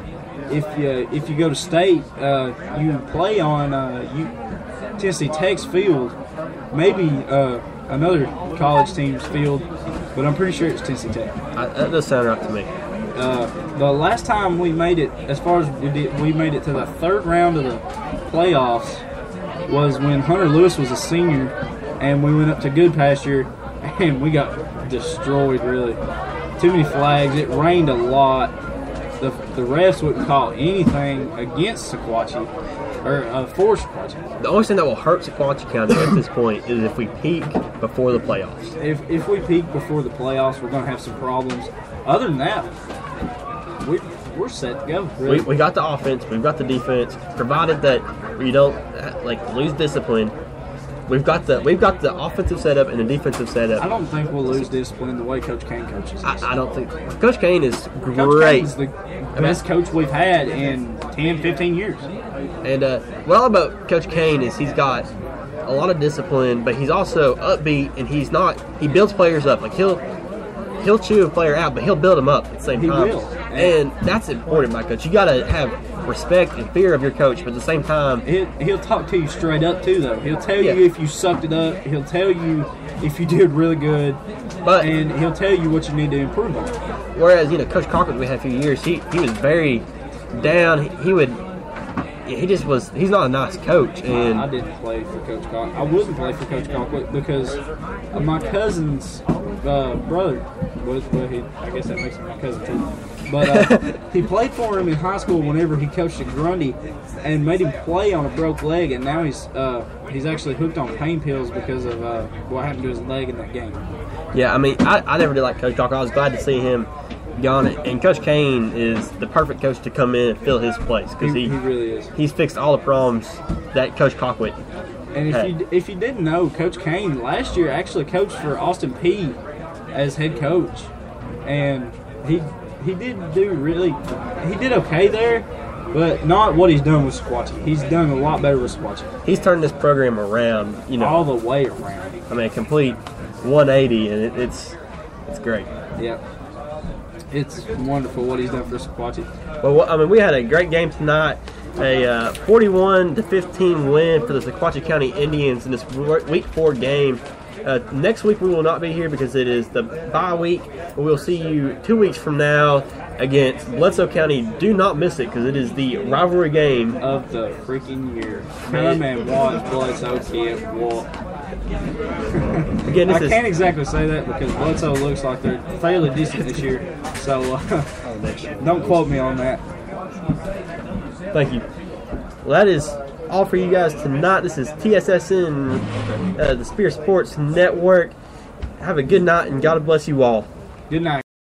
if you go to state, you play on Tennessee Tech's field, maybe another college team's field, but I'm pretty sure it's Tennessee Tech. That does sound right to me. The last time we made it, as far as we made it to the third round of the playoffs, was when Hunter Lewis was a senior, and we went up to Good Pasture, and we got destroyed, really. Too many flags. It rained a lot. The refs wouldn't call anything against Sequatchie, or for Sequatchie. The only thing that will hurt Sequatchie County at this point is if we peak before the playoffs. If we peak before the playoffs, we're going to have some problems. Other than that, we're set to go. Really. We got the offense, we've got the defense. Provided that we don't lose discipline, we've got the offensive setup and the defensive setup. I don't think we'll lose discipline the way Coach Kane coaches us. I don't think Coach Kane is great. Coach Kane is the best coach we've had in 10, 15 years. And what all about Coach Kane is he's got a lot of discipline, but he's also upbeat, and he builds players up. Like he'll chew a player out, but he'll build them up at the same time. He will. And that's important by coach. You got to have respect and fear of your coach, but at the same time, he'll talk to you straight up too. Though he'll tell you if you sucked it up. He'll tell you if you did really good, and he'll tell you what you need to improve on. Whereas Coach Cochran we had a few years, he was very down. He's not a nice coach. And I didn't play for Coach Cochran. I wouldn't play for Coach Cochran because of my cousin's brother. I guess that makes him my cousin too. But he played for him in high school whenever he coached at Grundy, and made him play on a broke leg, and now he's actually hooked on pain pills because of what happened to his leg in that game. Yeah, I mean, I never did like Coach Cochran. I was glad to see him gone, and Coach Kane is the perfect coach to come in and fill his place because he really is. He's fixed all the problems that Coach Cochran And if you didn't know, Coach Kane last year actually coached for Austin Peay as head coach, and he did okay there, but not what he's done with Sequatchie. He's done a lot better with Sequatchie. He's turned this program around, all the way around. I mean, a complete 180, and it's great. Yeah, it's wonderful what he's done for Sequatchie. Well, I mean, we had a great game tonight. A 41-15 win for the Sequatchie County Indians in this Week 4 game. Next week we will not be here because it is the bye week. But we'll see you 2 weeks from now against Bledsoe County. Do not miss it because it is the rivalry game of the freaking year. Come and watch Bledsoe get whooped. Again, I can't exactly say that because Bledsoe looks like they're fairly decent this year. So don't quote me on that. Thank you. Well, that is all for you guys tonight. This is TSSN, the Spear Sports Network. Have a good night, and God bless you all. Good night.